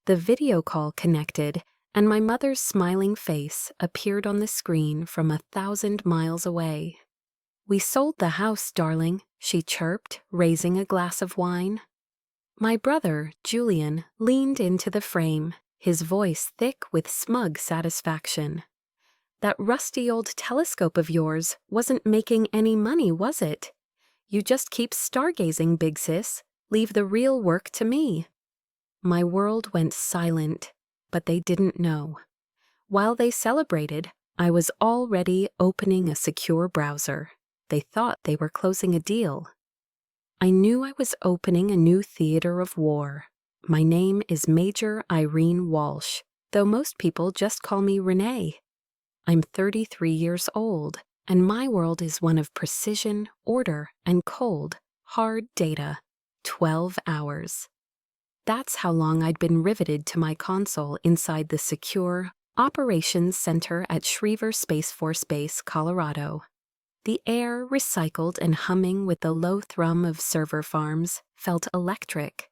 The video call connected, and my mother's smiling face appeared on the screen from 1,000 miles away. "We sold the house, darling," she chirped, raising a glass of wine. My brother, Julian, leaned into the frame, his voice thick with smug satisfaction. "That rusty old telescope of yours wasn't making any money, was it? You just keep stargazing, big sis. Leave the real work to me." My world went silent, but they didn't know. While they celebrated, I was already opening a secure browser. They thought they were closing a deal. I knew I was opening a new theater of war. My name is Major Irene Walsh, though most people just call me Renee. I'm 33 years old, and my world is one of precision, order, and cold, hard data. 12 hours. That's how long I'd been riveted to my console inside the secure Operations Center at Schriever Space Force Base, Colorado. The air, recycled and humming with the low thrum of server farms, felt electric.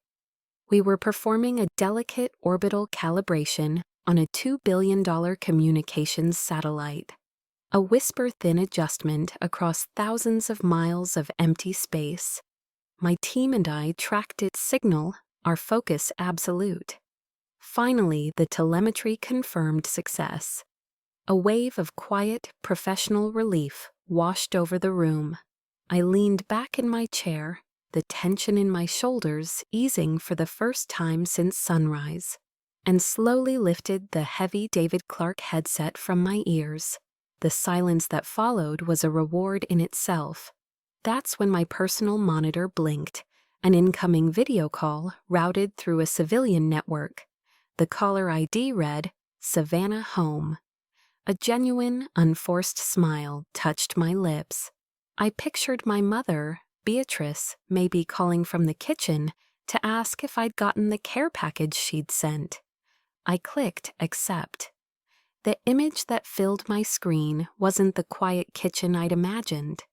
We were performing a delicate orbital calibration on a $2 billion communications satellite. A whisper-thin adjustment across thousands of miles of empty space. My team and I tracked its signal, our focus absolute. Finally, the telemetry confirmed success. A wave of quiet, professional relief washed over the room. I leaned back in my chair, the tension in my shoulders easing for the first time since sunrise, and slowly lifted the heavy David Clark headset from my ears. The silence that followed was a reward in itself. That's when my personal monitor blinked, an incoming video call routed through a civilian network. The caller ID read, "Savannah Home." A genuine, unforced smile touched my lips. I pictured my mother, Beatrice, maybe calling from the kitchen to ask if I'd gotten the care package she'd sent. I clicked accept. The image that filled my screen wasn't the quiet kitchen I'd imagined.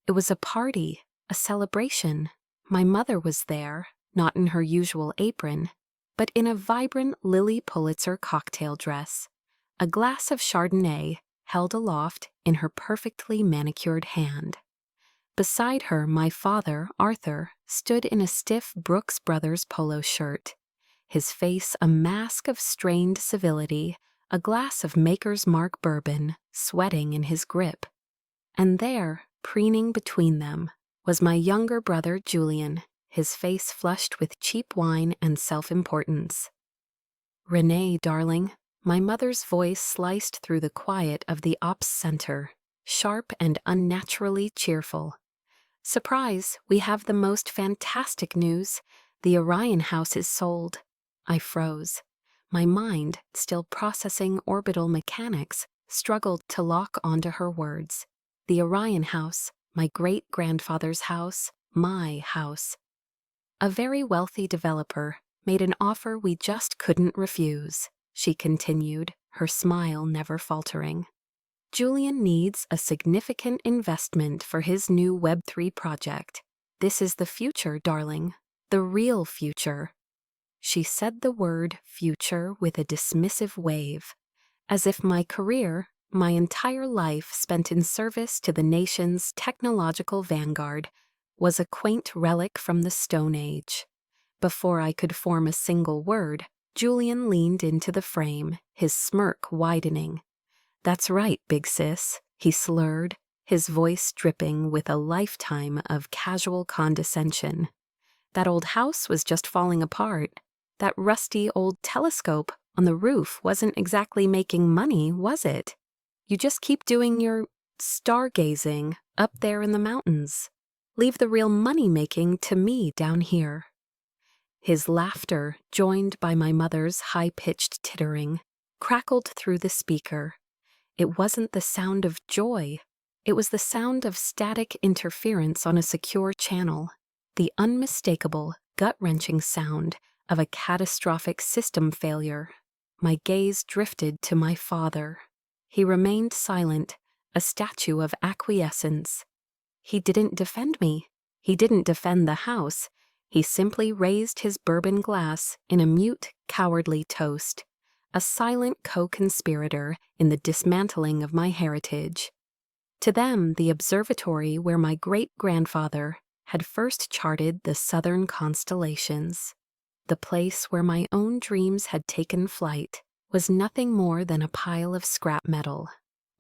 It was a party, a celebration. My mother was there, not in her usual apron, but in a vibrant Lily Pulitzer cocktail dress. A glass of Chardonnay held aloft in her perfectly manicured hand. Beside her, my father, Arthur, stood in a stiff Brooks Brothers polo shirt, his face a mask of strained civility, a glass of Maker's Mark bourbon sweating in his grip. And there, preening between them, was my younger brother Julian, his face flushed with cheap wine and self-importance. "Renee, darling," my mother's voice sliced through the quiet of the ops center, sharp and unnaturally cheerful. "Surprise, we have the most fantastic news. The Orion house is sold." I froze. My mind, still processing orbital mechanics, struggled to lock onto her words. The Orion house, my great-grandfather's house, my house. A very wealthy developer made an offer we just couldn't refuse, she continued, her smile never faltering. "Julian needs a significant investment for his new Web3 project. This is the future, darling. The real future." She said the word future with a dismissive wave, as if my career, my entire life spent in service to the nation's technological vanguard, was a quaint relic from the Stone Age. Before I could form a single word, Julian leaned into the frame, his smirk widening. "That's right, big sis," he slurred, his voice dripping with a lifetime of casual condescension. "That old house was just falling apart. That rusty old telescope on the roof wasn't exactly making money, was it? You just keep doing your stargazing up there in the mountains. Leave the real money-making to me down here." His laughter, joined by my mother's high-pitched tittering, crackled through the speaker. It wasn't the sound of joy. It was the sound of static interference on a secure channel, the unmistakable, gut-wrenching sound of a catastrophic system failure. My gaze drifted to my father. He remained silent, a statue of acquiescence. He didn't defend me. He didn't defend the house. He simply raised his bourbon glass in a mute, cowardly toast, a silent co-conspirator in the dismantling of my heritage. To them, the observatory where my great-grandfather had first charted the southern constellations, the place where my own dreams had taken flight, was nothing more than a pile of scrap metal,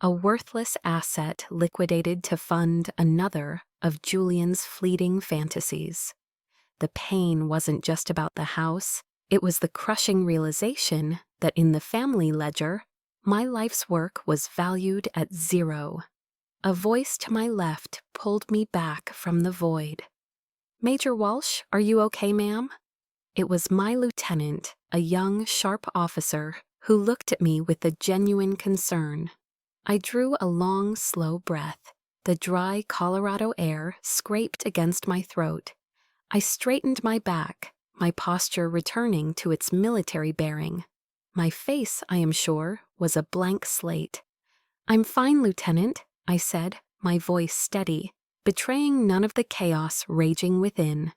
a worthless asset liquidated to fund another of Julian's fleeting fantasies. The pain wasn't just about the house, it was the crushing realization that in the family ledger, my life's work was valued at 0. A voice to my left pulled me back from the void. "Major Walsh, are you okay, ma'am?" It was my lieutenant, a young, sharp officer, who looked at me with a genuine concern. I drew a long, slow breath. The dry Colorado air scraped against my throat. I straightened my back, my posture returning to its military bearing. My face, I am sure, was a blank slate. "I'm fine, Lieutenant," I said, my voice steady, betraying none of the chaos raging within.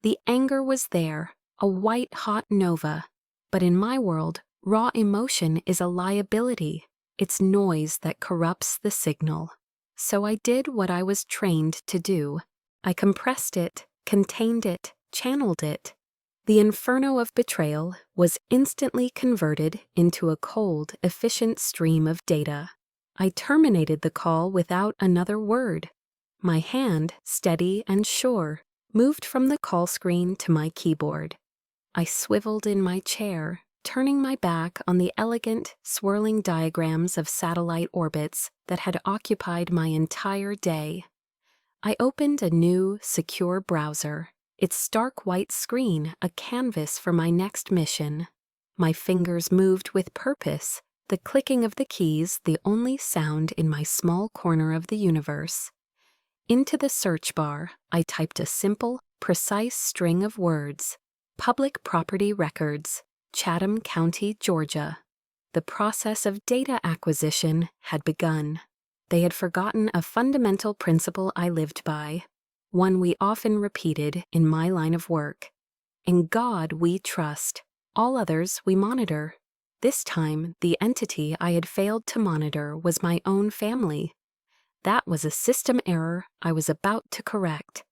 The anger was there, a white-hot nova, but in my world, raw emotion is a liability. It's noise that corrupts the signal. So I did what I was trained to do. I compressed it, contained it, channeled it. The inferno of betrayal was instantly converted into a cold, efficient stream of data. I terminated the call without another word. My hand, steady and sure, moved from the call screen to my keyboard. I swiveled in my chair, turning my back on the elegant, swirling diagrams of satellite orbits that had occupied my entire day. I opened a new, secure browser, its stark white screen a canvas for my next mission. My fingers moved with purpose, the clicking of the keys the only sound in my small corner of the universe. Into the search bar, I typed a simple, precise string of words: Public Property Records, Chatham County, Georgia. The process of data acquisition had begun. They had forgotten a fundamental principle I lived by, one we often repeated in my line of work. In God we trust, all others we monitor. This time, the entity I had failed to monitor was my own family. That was a system error I was about to correct.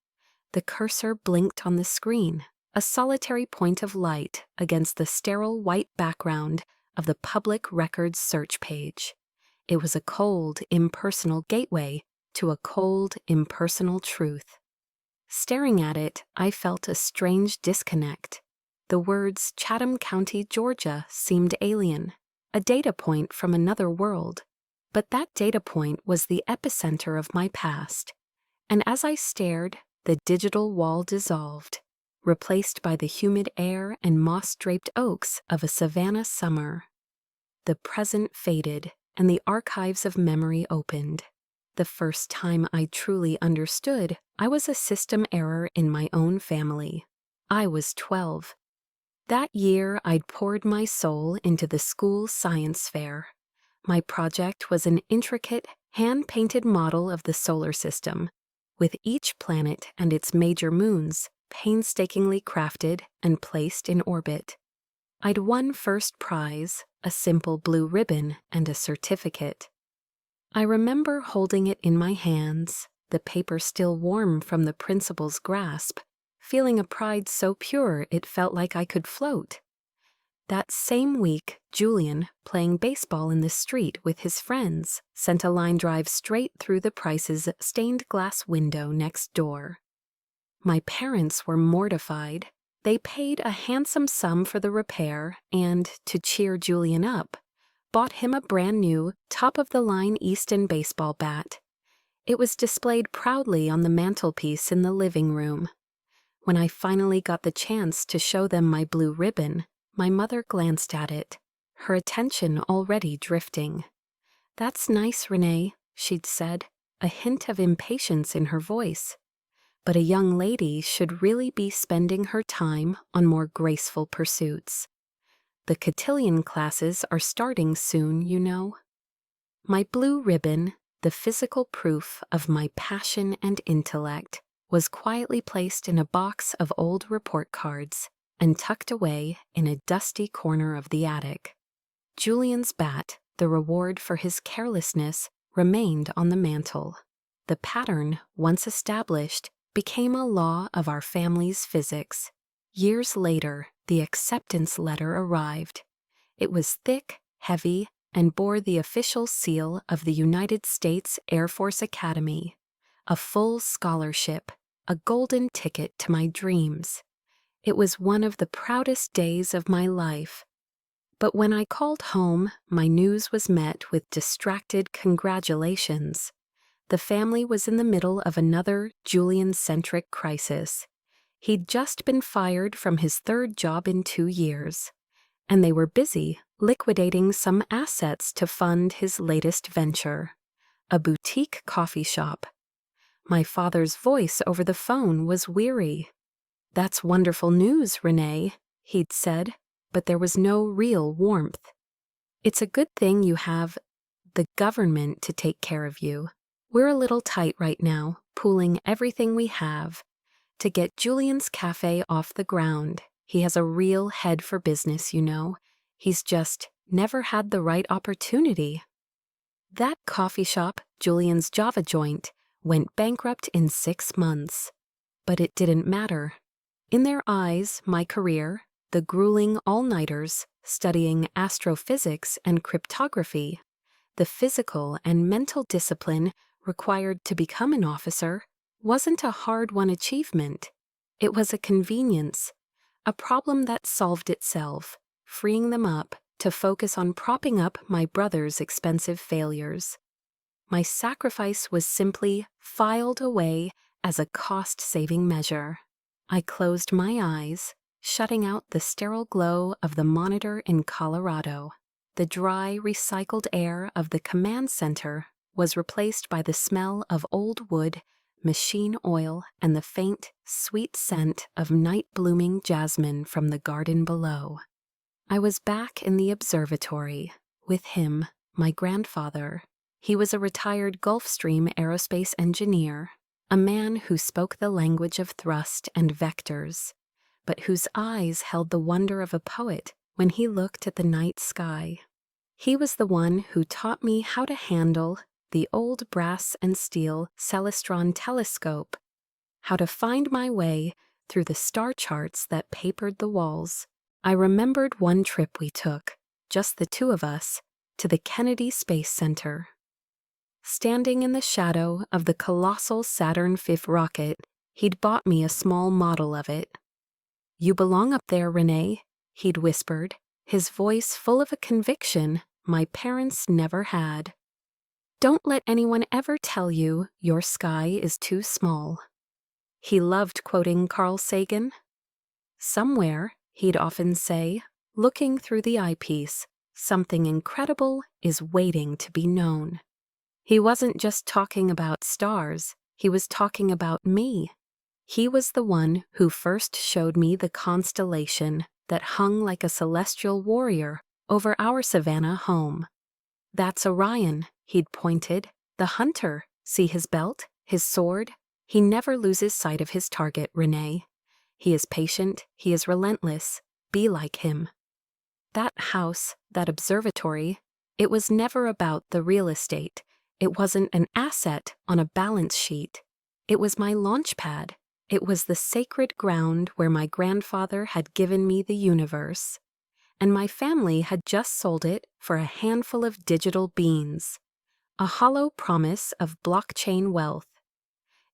The cursor blinked on the screen, a solitary point of light against the sterile white background of the public records search page. It was a cold, impersonal gateway to a cold, impersonal truth. Staring at it, I felt a strange disconnect. The words Chatham County, Georgia seemed alien, a data point from another world. But that data point was the epicenter of my past. And as I stared, the digital wall dissolved, replaced by the humid air and moss-draped oaks of a savanna summer. The present faded, and the archives of memory opened. The first time I truly understood, I was a system error in my own family. I was 12. That year, I'd poured my soul into the school science fair. My project was an intricate, hand-painted model of the solar system, with each planet and its major moons painstakingly crafted and placed in orbit. I'd won first prize, a simple blue ribbon and a certificate. I remember holding it in my hands, the paper still warm from the principal's grasp, feeling a pride so pure it felt like I could float. That same week, Julian, playing baseball in the street with his friends, sent a line drive straight through the Price's stained glass window next door. My parents were mortified. They paid a handsome sum for the repair and, to cheer Julian up, bought him a brand-new, top-of-the-line Easton baseball bat. It was displayed proudly on the mantelpiece in the living room. When I finally got the chance to show them my blue ribbon, my mother glanced at it, her attention already drifting. "That's nice, Renee," she'd said, a hint of impatience in her voice. But a young lady should really be spending her time on more graceful pursuits. The cotillion classes are starting soon, you know. My blue ribbon, the physical proof of my passion and intellect, was quietly placed in a box of old report cards and tucked away in a dusty corner of the attic. Julian's bat, the reward for his carelessness, remained on the mantel. The pattern, once established, became a law of our family's physics. Years later, the acceptance letter arrived. It was thick, heavy, and bore the official seal of the United States Air Force Academy. A full scholarship, a golden ticket to my dreams. It was one of the proudest days of my life. But when I called home, my news was met with distracted congratulations. The family was in the middle of another Julian-centric crisis. He'd just been fired from his third job in 2 years, and they were busy liquidating some assets to fund his latest venture, a boutique coffee shop. My father's voice over the phone was weary. "That's wonderful news, Renee," he'd said, but there was no real warmth. "It's a good thing you have the government to take care of you. We're a little tight right now, pooling everything we have to get Julian's Cafe off the ground. He has a real head for business, you know. He's just never had the right opportunity." That coffee shop, Julian's Java Joint, went bankrupt in 6 months. But it didn't matter. In their eyes, my career, the grueling all-nighters studying astrophysics and cryptography, the physical and mental discipline required to become an officer, wasn't a hard-won achievement. It was a convenience, a problem that solved itself, freeing them up to focus on propping up my brother's expensive failures. My sacrifice was simply filed away as a cost-saving measure. I closed my eyes, shutting out the sterile glow of the monitor in Colorado. The dry, recycled air of the command center was replaced by the smell of old wood, machine oil, and the faint, sweet scent of night-blooming jasmine from the garden below. I was back in the observatory, with him, my grandfather. He was a retired Gulfstream aerospace engineer, a man who spoke the language of thrust and vectors, but whose eyes held the wonder of a poet when he looked at the night sky. He was the one who taught me how to handle the old brass and steel Celestron telescope, how to find my way through the star charts that papered the walls. I remembered one trip we took, just the two of us, to the Kennedy Space Center. Standing in the shadow of the colossal Saturn V rocket, he'd bought me a small model of it. "You belong up there, Renee," he'd whispered, his voice full of a conviction my parents never had. "Don't let anyone ever tell you your sky is too small." He loved quoting Carl Sagan. "Somewhere," he'd often say, looking through the eyepiece, "something incredible is waiting to be known." He wasn't just talking about stars, he was talking about me. He was the one who first showed me the constellation that hung like a celestial warrior over our Savannah home. "That's Orion," he'd pointed. "The hunter. See his belt, his sword? He never loses sight of his target, Renee. He is patient, he is relentless. Be like him." That house, that observatory, it was never about the real estate. It wasn't an asset on a balance sheet. It was my launch pad. It was the sacred ground where my grandfather had given me the universe. And my family had just sold it for a handful of digital beans. A hollow promise of blockchain wealth.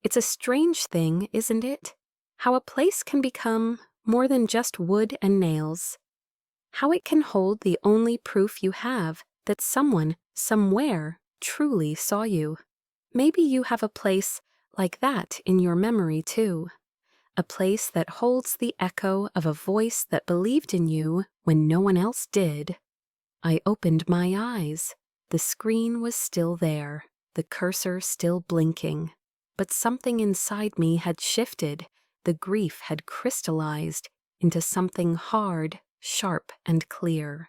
It's a strange thing, isn't it? How a place can become more than just wood and nails. How it can hold the only proof you have that someone, somewhere, truly saw you. Maybe you have a place like that in your memory too. A place that holds the echo of a voice that believed in you when no one else did. I opened my eyes. The screen was still there, the cursor still blinking. But something inside me had shifted. The grief had crystallized into something hard, sharp, and clear.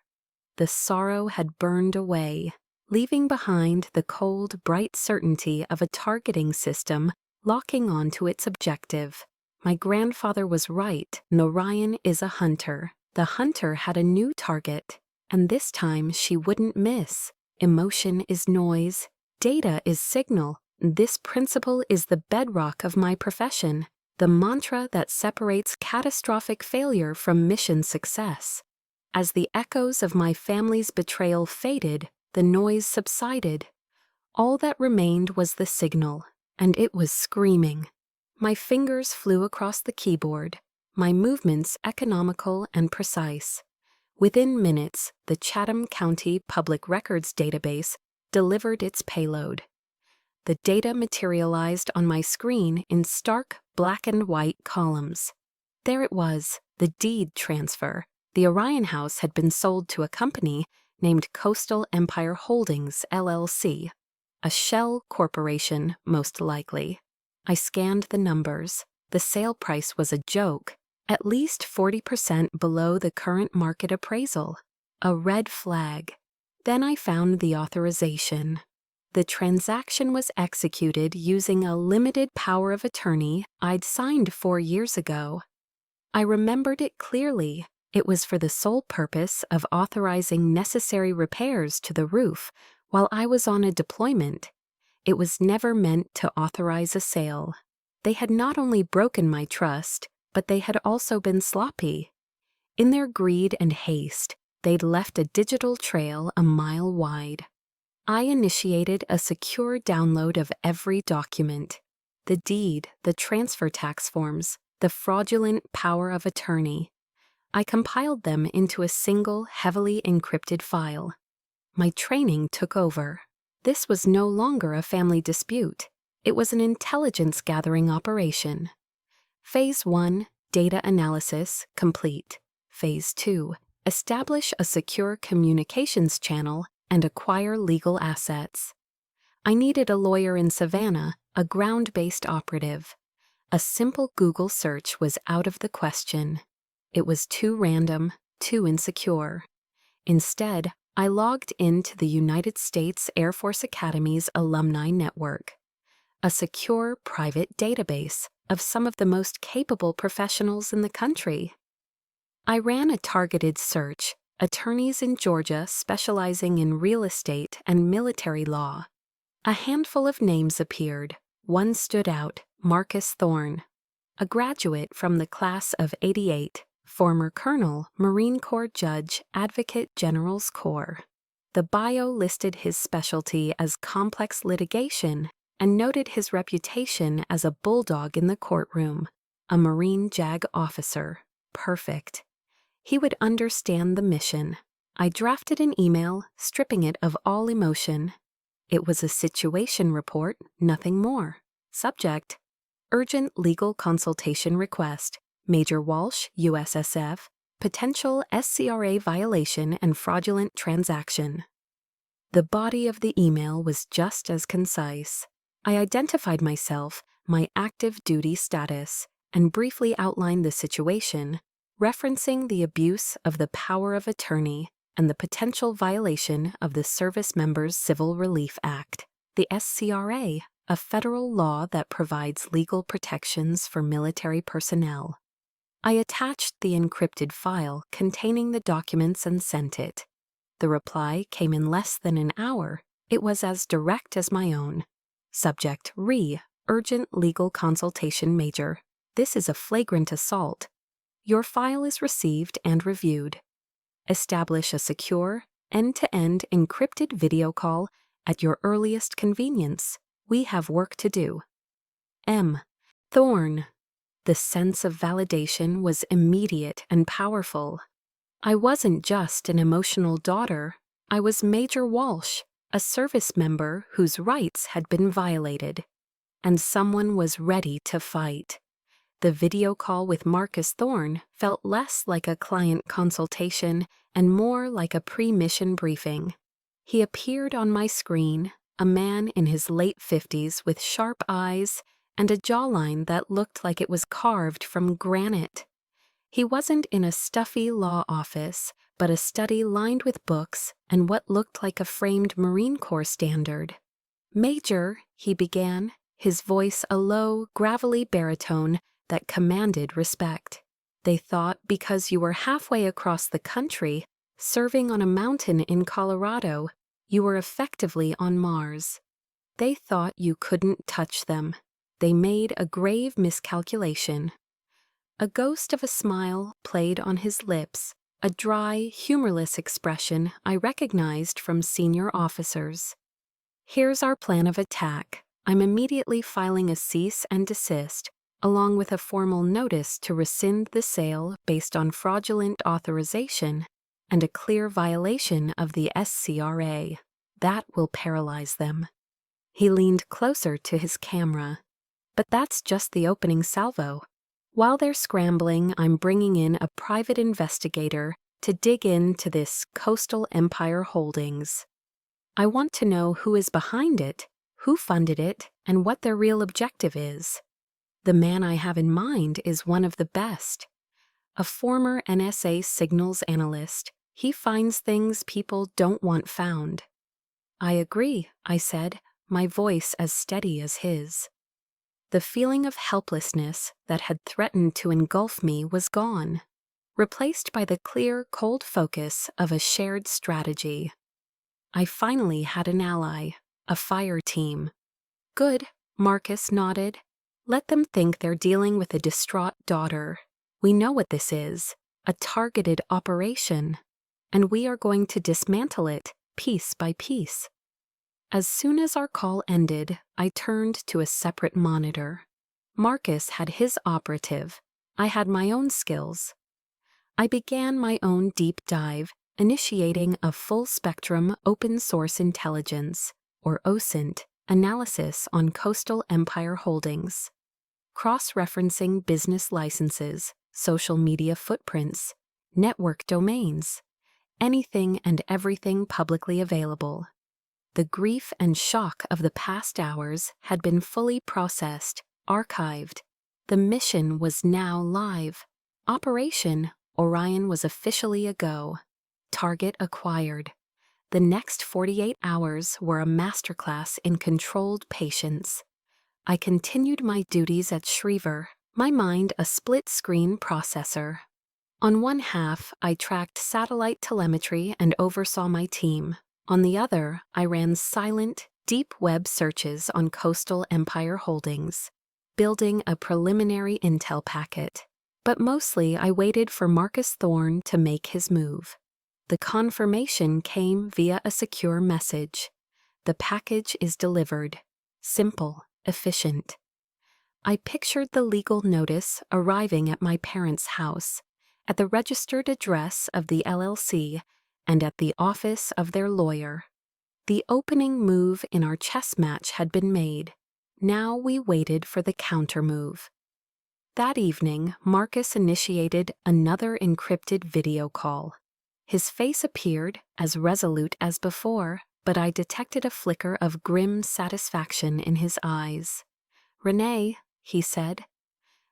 The sorrow had burned away, leaving behind the cold, bright certainty of a targeting system locking on to its objective. My grandfather was right. Narayan is a hunter. The hunter had a new target, and this time she wouldn't miss. Emotion is noise. Data is signal. This principle is the bedrock of my profession, the mantra that separates catastrophic failure from mission success. As the echoes of my family's betrayal faded, the noise subsided. All that remained was the signal, and it was screaming. My fingers flew across the keyboard, my movements economical and precise. Within minutes, the Chatham County Public Records database delivered its payload. The data materialized on my screen in stark black and white columns. There it was, the deed transfer. The Orion House had been sold to a company named Coastal Empire Holdings, LLC, a shell corporation, most likely. I scanned the numbers. The sale price was a joke, at least 40% below the current market appraisal. A red flag. Then I found the authorization. The transaction was executed using a limited power of attorney I'd signed 4 years ago. I remembered it clearly. It was for the sole purpose of authorizing necessary repairs to the roof while I was on a deployment. It was never meant to authorize a sale. They had not only broken my trust, but they had also been sloppy. In their greed and haste, they'd left a digital trail a mile wide. I initiated a secure download of every document: the deed, the transfer tax forms, the fraudulent power of attorney. I compiled them into a single, heavily encrypted file. My training took over. This was no longer a family dispute. It was an intelligence-gathering operation. Phase 1, data analysis, complete. Phase 2, establish a secure communications channel and acquire legal assets. I needed a lawyer in Savannah, a ground-based operative. A simple Google search was out of the question. It was too random, too insecure. Instead, I logged into the United States Air Force Academy's alumni network, a secure private database of some of the most capable professionals in the country. I ran a targeted search, attorneys in Georgia specializing in real estate and military law. A handful of names appeared. One stood out: Marcus Thorne, a graduate from the class of '88, former colonel, Marine Corps judge, advocate general's corps. The bio listed his specialty as complex litigation and noted his reputation as a bulldog in the courtroom, a Marine JAG officer. Perfect. He would understand the mission. I drafted an email, stripping it of all emotion. It was a situation report, nothing more. Subject: urgent legal consultation request. Major Walsh, USSF, potential SCRA violation and fraudulent transaction. The body of the email was just as concise. I identified myself, my active duty status, and briefly outlined the situation, referencing the abuse of the power of attorney and the potential violation of the Service Members Civil Relief Act, the SCRA, a federal law that provides legal protections for military personnel. I attached the encrypted file containing the documents and sent it. The reply came in less than an hour. It was as direct as my own. Subject: urgent legal consultation, Major. This is a flagrant assault. Your file is received and reviewed. Establish a secure, end-to-end encrypted video call at your earliest convenience. We have work to do. M. Thorne. The sense of validation was immediate and powerful. I wasn't just an emotional daughter. I was Major Walsh, a service member whose rights had been violated. And someone was ready to fight. The video call with Marcus Thorne felt less like a client consultation and more like a pre-mission briefing. He appeared on my screen, a man in his late 50s with sharp eyes and a jawline that looked like it was carved from granite. He wasn't in a stuffy law office, but a study lined with books and what looked like a framed Marine Corps standard. "Major," he began, his voice a low, gravelly baritone that commanded respect. They thought because you were halfway across the country, serving on a mountain in Colorado, you were effectively on Mars. They thought you couldn't touch them. They made a grave miscalculation. A ghost of a smile played on his lips, a dry, humorless expression I recognized from senior officers. Here's our plan of attack. I'm immediately filing a cease and desist, along with a formal notice to rescind the sale based on fraudulent authorization and a clear violation of the SCRA. That will paralyze them. He leaned closer to his camera. But that's just the opening salvo. While they're scrambling, I'm bringing in a private investigator to dig into this Coastal Empire Holdings. I want to know who is behind it, who funded it, and what their real objective is. The man I have in mind is one of the best. A former NSA signals analyst. He finds things people don't want found. I agree, I said, my voice as steady as his. The feeling of helplessness that had threatened to engulf me was gone, replaced by the clear, cold focus of a shared strategy. I finally had an ally, a fire team. Good, Marcus nodded. Let them think they're dealing with a distraught daughter. We know what this is, a targeted operation, and we are going to dismantle it piece by piece. As soon as our call ended, I turned to a separate monitor. Marcus had his operative. I had my own skills. I began my own deep dive, initiating a full-spectrum open-source intelligence, or OSINT, analysis on Coastal Empire Holdings. Cross-referencing business licenses, social media footprints, network domains, anything and everything publicly available. The grief and shock of the past hours had been fully processed, archived. The mission was now live. Operation Orion was officially a go. Target acquired. The next 48 hours were a masterclass in controlled patience. I continued my duties at Schriever, my mind a split-screen processor. On one half, I tracked satellite telemetry and oversaw my team. On the other, I ran silent, deep web searches on Coastal Empire Holdings, building a preliminary intel packet. But mostly I waited for Marcus Thorne to make his move. The confirmation came via a secure message. The package is delivered. Simple, efficient. I pictured the legal notice arriving at my parents' house, at the registered address of the LLC, and at the office of their lawyer. The opening move in our chess match had been made. Now we waited for the counter-move. That evening, Marcus initiated another encrypted video call. His face appeared as resolute as before, but I detected a flicker of grim satisfaction in his eyes. "Renee," he said.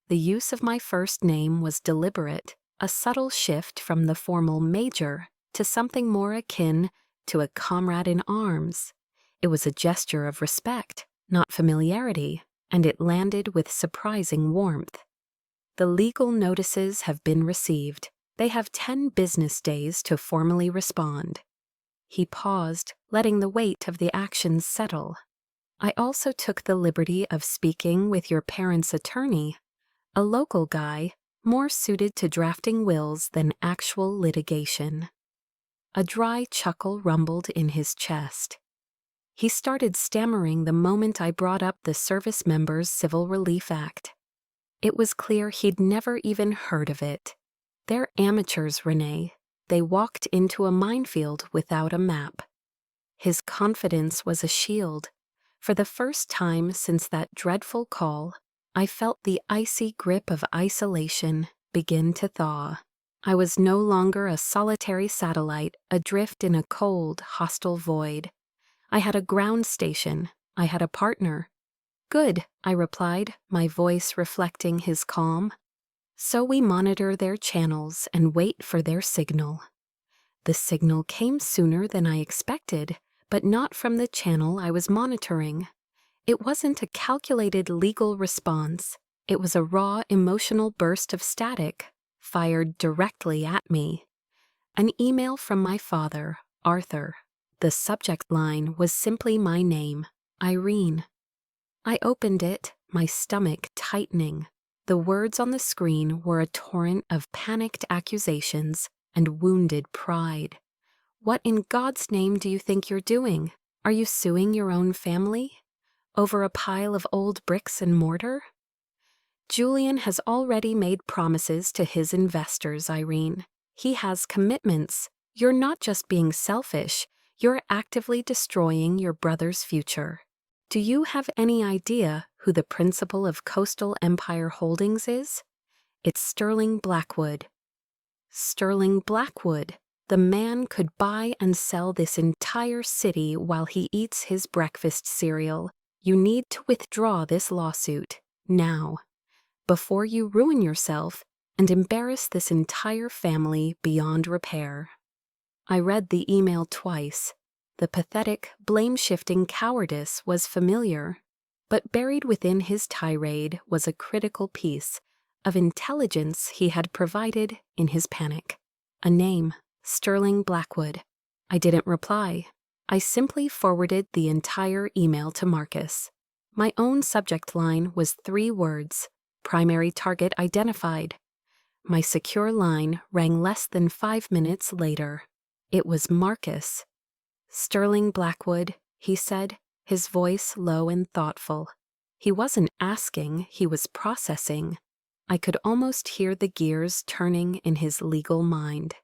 The use of my first name was deliberate, a subtle shift from the formal major to something more akin to a comrade in arms. It was a gesture of respect, not familiarity, and it landed with surprising warmth. The legal notices have been received. They have 10 business days to formally respond. He paused, letting the weight of the actions settle. I also took the liberty of speaking with your parents' attorney, a local guy, more suited to drafting wills than actual litigation. A dry chuckle rumbled in his chest. He started stammering the moment I brought up the Service Members Civil Relief Act. It was clear he'd never even heard of it. They're amateurs, Renee. They walked into a minefield without a map. His confidence was a shield. For the first time since that dreadful call, I felt the icy grip of isolation begin to thaw. I was no longer a solitary satellite adrift in a cold, hostile void. I had a ground station. I had a partner. "Good," I replied, my voice reflecting his calm. "So we monitor their channels and wait for their signal." The signal came sooner than I expected, but not from the channel I was monitoring. It wasn't a calculated legal response. It was a raw emotional burst of static, fired directly at me. An email from my father, Arthur. The subject line was simply my name, Irene. I opened it, my stomach tightening. The words on the screen were a torrent of panicked accusations and wounded pride. What in God's name do you think you're doing? Are you suing your own family? Over a pile of old bricks and mortar? Julian has already made promises to his investors, Irene. He has commitments. You're not just being selfish, you're actively destroying your brother's future. Do you have any idea who the principal of Coastal Empire Holdings is? It's Sterling Blackwood. Sterling Blackwood. The man could buy and sell this entire city while he eats his breakfast cereal. You need to withdraw this lawsuit, now, before you ruin yourself and embarrass this entire family beyond repair. I read the email twice. The pathetic, blame-shifting cowardice was familiar, but buried within his tirade was a critical piece of intelligence he had provided in his panic. A name, Sterling Blackwood. I didn't reply. I simply forwarded the entire email to Marcus. My own subject line was 3 words, primary target identified. My secure line rang less than 5 minutes later. It was Marcus. Sterling Blackwood, he said, his voice low and thoughtful. He wasn't asking, he was processing. I could almost hear the gears turning in his legal mind.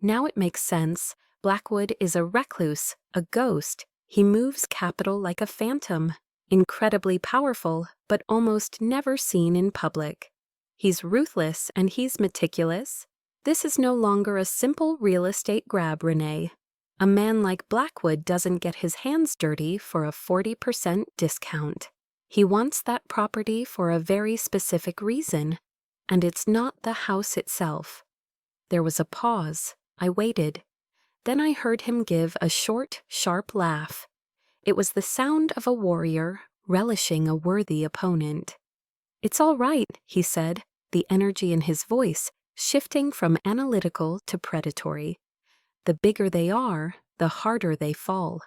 Now it makes sense. Blackwood is a recluse, a ghost. He moves capital like a phantom, incredibly powerful, but almost never seen in public. He's ruthless and he's meticulous. This is no longer a simple real estate grab, Renee. A man like Blackwood doesn't get his hands dirty for a 40% discount. He wants that property for a very specific reason, and it's not the house itself. There was a pause. I waited. Then I heard him give a short, sharp laugh. It was the sound of a warrior relishing a worthy opponent. "It's all right," he said, the energy in his voice shifting from analytical to predatory. "The bigger they are, the harder they fall.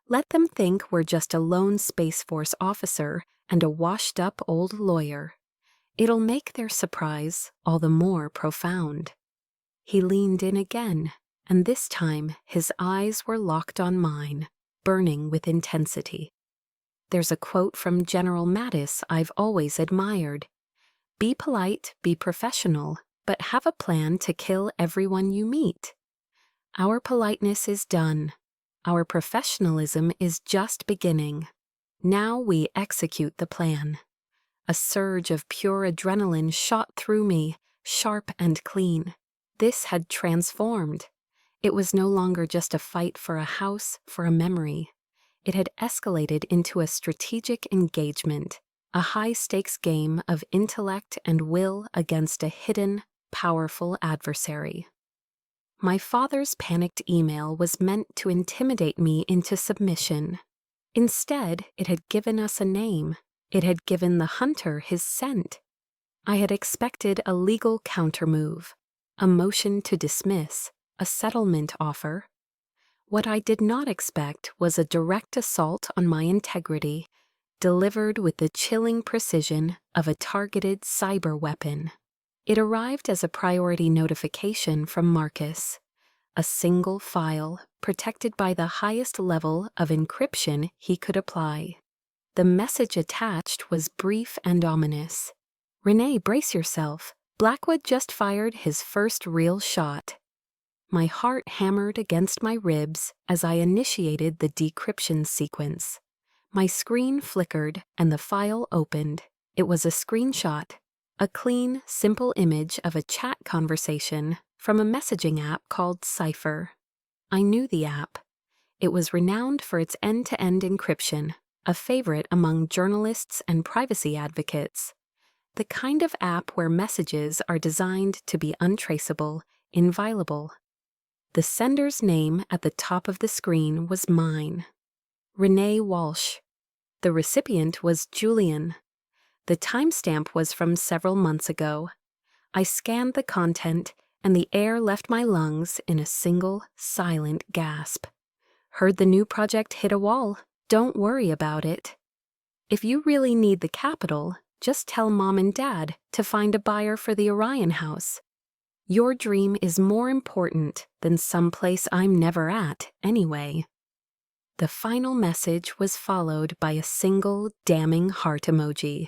Let them think we're just a lone Space Force officer and a washed-up old lawyer. It'll make their surprise all the more profound." He leaned in again, and this time his eyes were locked on mine, burning with intensity. There's a quote from General Mattis I've always admired. "Be polite, be professional, but have a plan to kill everyone you meet." Our politeness is done. Our professionalism is just beginning. Now we execute the plan. A surge of pure adrenaline shot through me, sharp and clean. This had transformed. It was no longer just a fight for a house, for a memory. It had escalated into a strategic engagement, a high-stakes game of intellect and will against a hidden, powerful adversary. My father's panicked email was meant to intimidate me into submission. Instead, it had given us a name. It had given the hunter his scent. I had expected a legal countermove, a motion to dismiss, a settlement offer. What I did not expect was a direct assault on my integrity, delivered with the chilling precision of a targeted cyber weapon. It arrived as a priority notification from Marcus, a single file protected by the highest level of encryption he could apply. The message attached was brief and ominous. "Renee, brace yourself. Blackwood just fired his first real shot." My heart hammered against my ribs as I initiated the decryption sequence. My screen flickered and the file opened. It was a screenshot. A clean, simple image of a chat conversation from a messaging app called Cypher. I knew the app. It was renowned for its end-to-end encryption, a favorite among journalists and privacy advocates. The kind of app where messages are designed to be untraceable, inviolable. The sender's name at the top of the screen was mine. Renee Walsh. The recipient was Julian. The timestamp was from several months ago. I scanned the content, and the air left my lungs in a single, silent gasp. Heard the new project hit a wall. Don't worry about it. If you really need the capital, just tell Mom and Dad to find a buyer for the Orion house. Your dream is more important than someplace I'm never at, anyway. The final message was followed by a single damning heart emoji.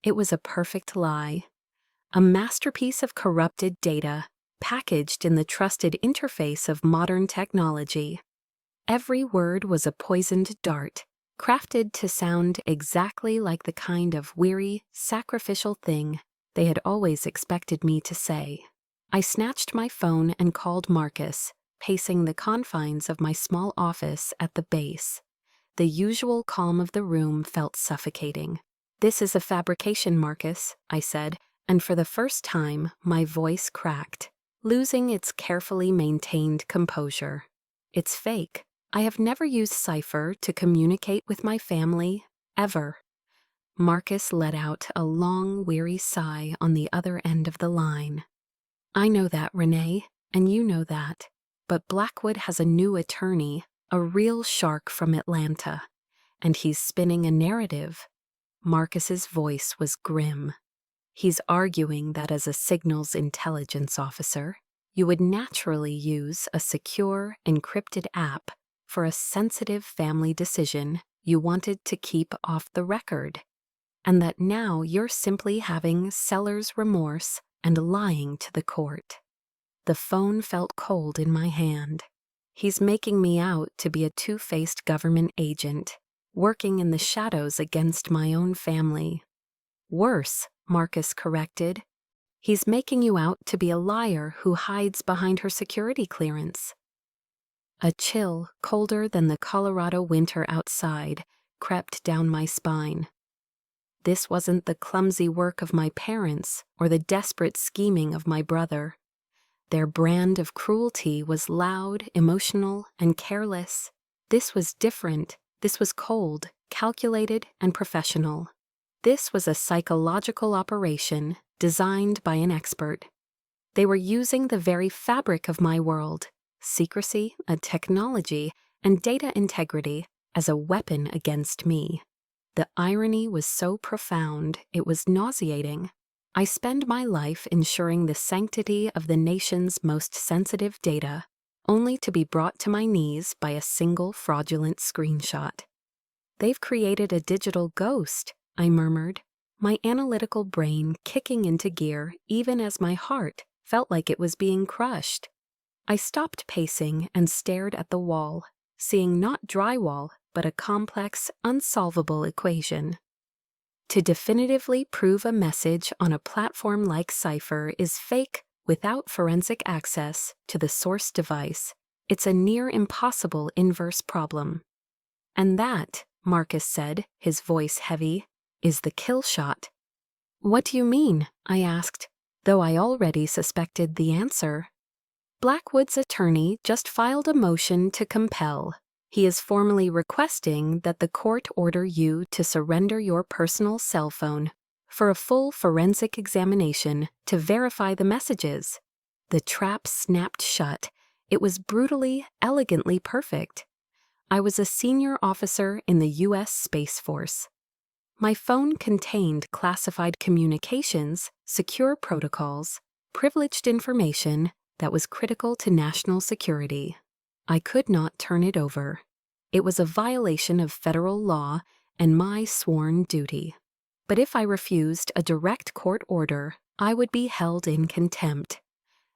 It was a perfect lie. A masterpiece of corrupted data, packaged in the trusted interface of modern technology. Every word was a poisoned dart, crafted to sound exactly like the kind of weary, sacrificial thing they had always expected me to say. I snatched my phone and called Marcus, pacing the confines of my small office at the base. The usual calm of the room felt suffocating. "This is a fabrication, Marcus," I said, and for the first time, my voice cracked, losing its carefully maintained composure. "It's fake. I have never used cipher to communicate with my family, ever." Marcus let out a long, weary sigh on the other end of the line. "I know that, Renee, and you know that. But Blackwood has a new attorney, a real shark from Atlanta, and he's spinning a narrative." Marcus's voice was grim. "He's arguing that as a signals intelligence officer, you would naturally use a secure, encrypted app for a sensitive family decision you wanted to keep off the record, and that now you're simply having seller's remorse and lying to the court." The phone felt cold in my hand. "He's making me out to be a two-faced government agent, working in the shadows against my own family." "Worse," Marcus corrected. "He's making you out to be a liar who hides behind her security clearance." A chill, colder than the Colorado winter outside, crept down my spine. This wasn't the clumsy work of my parents or the desperate scheming of my brother. Their brand of cruelty was loud, emotional, and careless. This was different. This was cold, calculated, and professional. This was a psychological operation designed by an expert. They were using the very fabric of my world, secrecy, technology, and data integrity, as a weapon against me. The irony was so profound, it was nauseating. I spend my life ensuring the sanctity of the nation's most sensitive data, only to be brought to my knees by a single fraudulent screenshot. "They've created a digital ghost," I murmured, my analytical brain kicking into gear even as my heart felt like it was being crushed. I stopped pacing and stared at the wall, seeing not drywall, but a complex, unsolvable equation. To definitively prove a message on a platform like Cipher is fake without forensic access to the source device, it's a near impossible inverse problem. "And that," Marcus said, his voice heavy, "is the kill shot." "What do you mean?" I asked, though I already suspected the answer. "Blackwood's attorney just filed a motion to compel. He is formally requesting that the court order you to surrender your personal cell phone for a full forensic examination to verify the messages." The trap snapped shut. It was brutally, elegantly perfect. I was a senior officer in the U.S. Space Force. My phone contained classified communications, secure protocols, privileged information that was critical to national security. I could not turn it over. It was a violation of federal law and my sworn duty. But if I refused a direct court order, I would be held in contempt.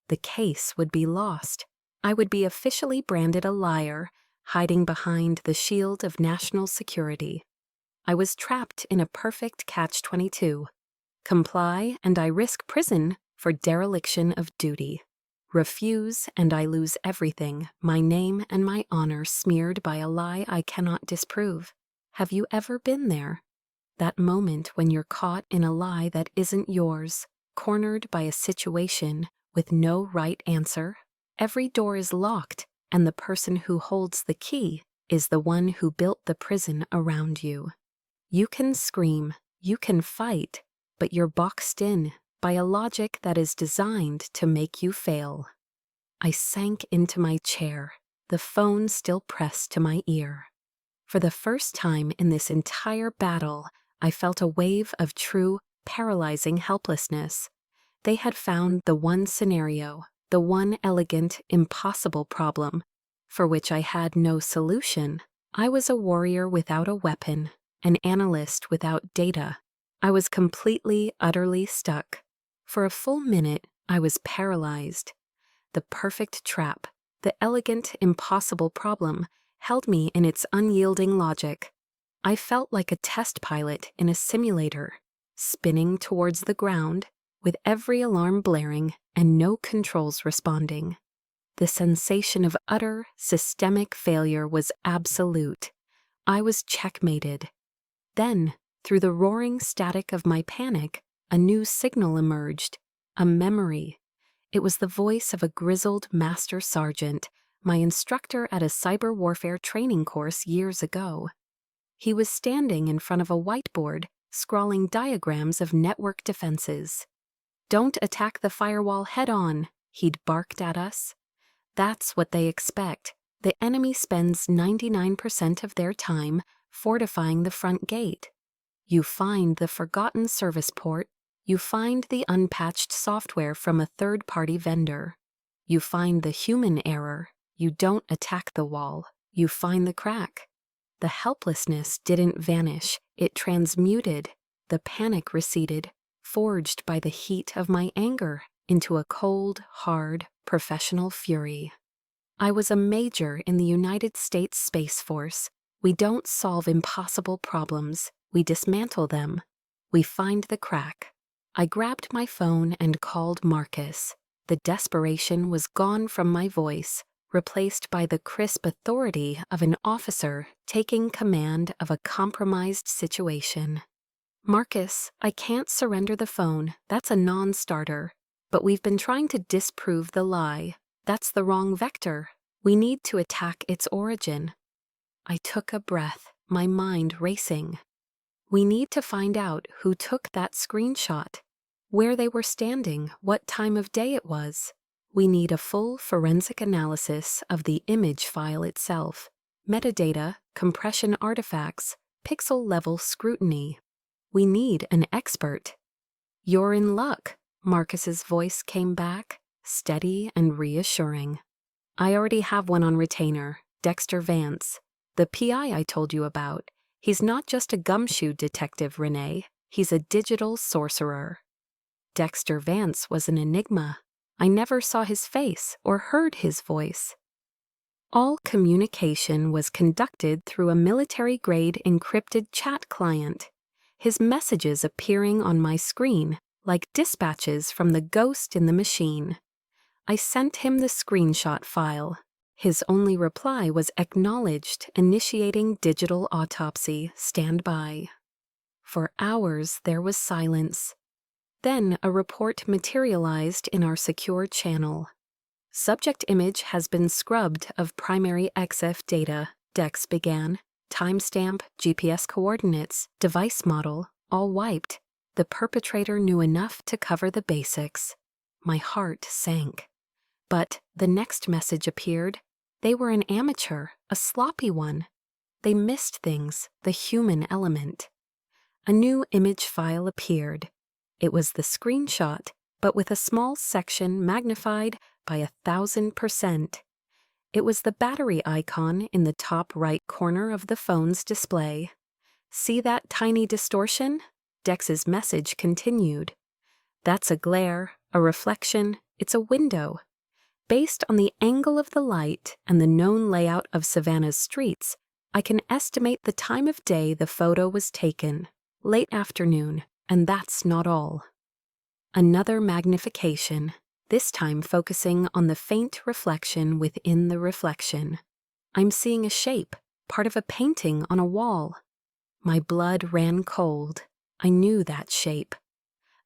The case would be lost. I would be officially branded a liar, hiding behind the shield of national security. I was trapped in a perfect catch-22. Comply and I risk prison for dereliction of duty. Refuse, and I lose everything, my name and my honor smeared by a lie I cannot disprove. Have you ever been there? That moment when you're caught in a lie that isn't yours, cornered by a situation with no right answer? Every door is locked, and the person who holds the key is the one who built the prison around you. You can scream, you can fight, but you're boxed in by a logic that is designed to make you fail. I sank into my chair, the phone still pressed to my ear. For the first time in this entire battle, I felt a wave of true, paralyzing helplessness. They had found the one scenario, the one elegant, impossible problem, for which I had no solution. I was a warrior without a weapon, an analyst without data. I was completely, utterly stuck. For a full minute, I was paralyzed. The perfect trap, the elegant, impossible problem, held me in its unyielding logic. I felt like a test pilot in a simulator, spinning towards the ground, with every alarm blaring and no controls responding. The sensation of utter, systemic failure was absolute. I was checkmated. Then, through the roaring static of my panic, a new signal emerged, a memory. It was the voice of a grizzled master sergeant, my instructor at a cyber warfare training course years ago. He was standing in front of a whiteboard, scrawling diagrams of network defenses. "Don't attack the firewall head-on," he'd barked at us. "That's what they expect. The enemy spends 99% of their time fortifying the front gate. You find the forgotten service port, you find the unpatched software from a third-party vendor. You find the human error, you don't attack the wall, you find the crack." The helplessness didn't vanish, it transmuted. The panic receded, forged by the heat of my anger into a cold, hard, professional fury. I was a major in the United States Space Force. We don't solve impossible problems, we dismantle them. We find the crack. I grabbed my phone and called Marcus. The desperation was gone from my voice, replaced by the crisp authority of an officer taking command of a compromised situation. "Marcus, I can't surrender the phone, that's a non-starter. But we've been trying to disprove the lie. That's the wrong vector. We need to attack its origin." I took a breath, my mind racing. "We need to find out who took that screenshot, where they were standing, what time of day it was. We need a full forensic analysis of the image file itself, metadata, compression artifacts, pixel-level scrutiny. We need an expert." "You're in luck," Marcus's voice came back, steady and reassuring. "I already have one on retainer, Dexter Vance, the PI I told you about. He's not just a gumshoe detective, Renee. He's a digital sorcerer." Dexter Vance was an enigma. I never saw his face or heard his voice. All communication was conducted through a military-grade encrypted chat client, his messages appearing on my screen like dispatches from the ghost in the machine. I sent him the screenshot file. His only reply was "Acknowledged, initiating digital autopsy, stand by." For hours there was silence. Then a report materialized in our secure channel. "Subject image has been scrubbed of primary EXIF data," Dex began. "Timestamp, GPS coordinates, device model, all wiped. The perpetrator knew enough to cover the basics." My heart sank. But the next message appeared. They were an amateur, a sloppy one. They missed things, the human element. A new image file appeared. It was the screenshot, but with a small section magnified by 1,000%. It was the battery icon in the top right corner of the phone's display. "See that tiny distortion?" Dex's message continued. "That's a glare, a reflection, it's a window. Based on the angle of the light and the known layout of Savannah's streets, I can estimate the time of day the photo was taken, late afternoon, and that's not all." Another magnification, this time focusing on the faint reflection within the reflection. I'm seeing a shape, part of a painting on a wall. My blood ran cold. I knew that shape.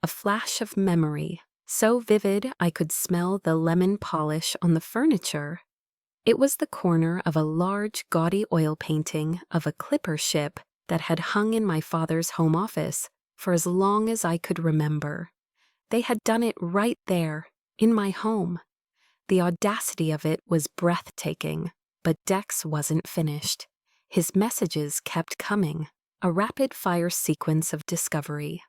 A flash of memory, so vivid I could smell the lemon polish on the furniture. It was the corner of a large, gaudy oil painting of a clipper ship that had hung in my father's home office for as long as I could remember. They had done it right there, in my home. The audacity of it was breathtaking, but Dex wasn't finished. His messages kept coming, a rapid-fire sequence of discovery.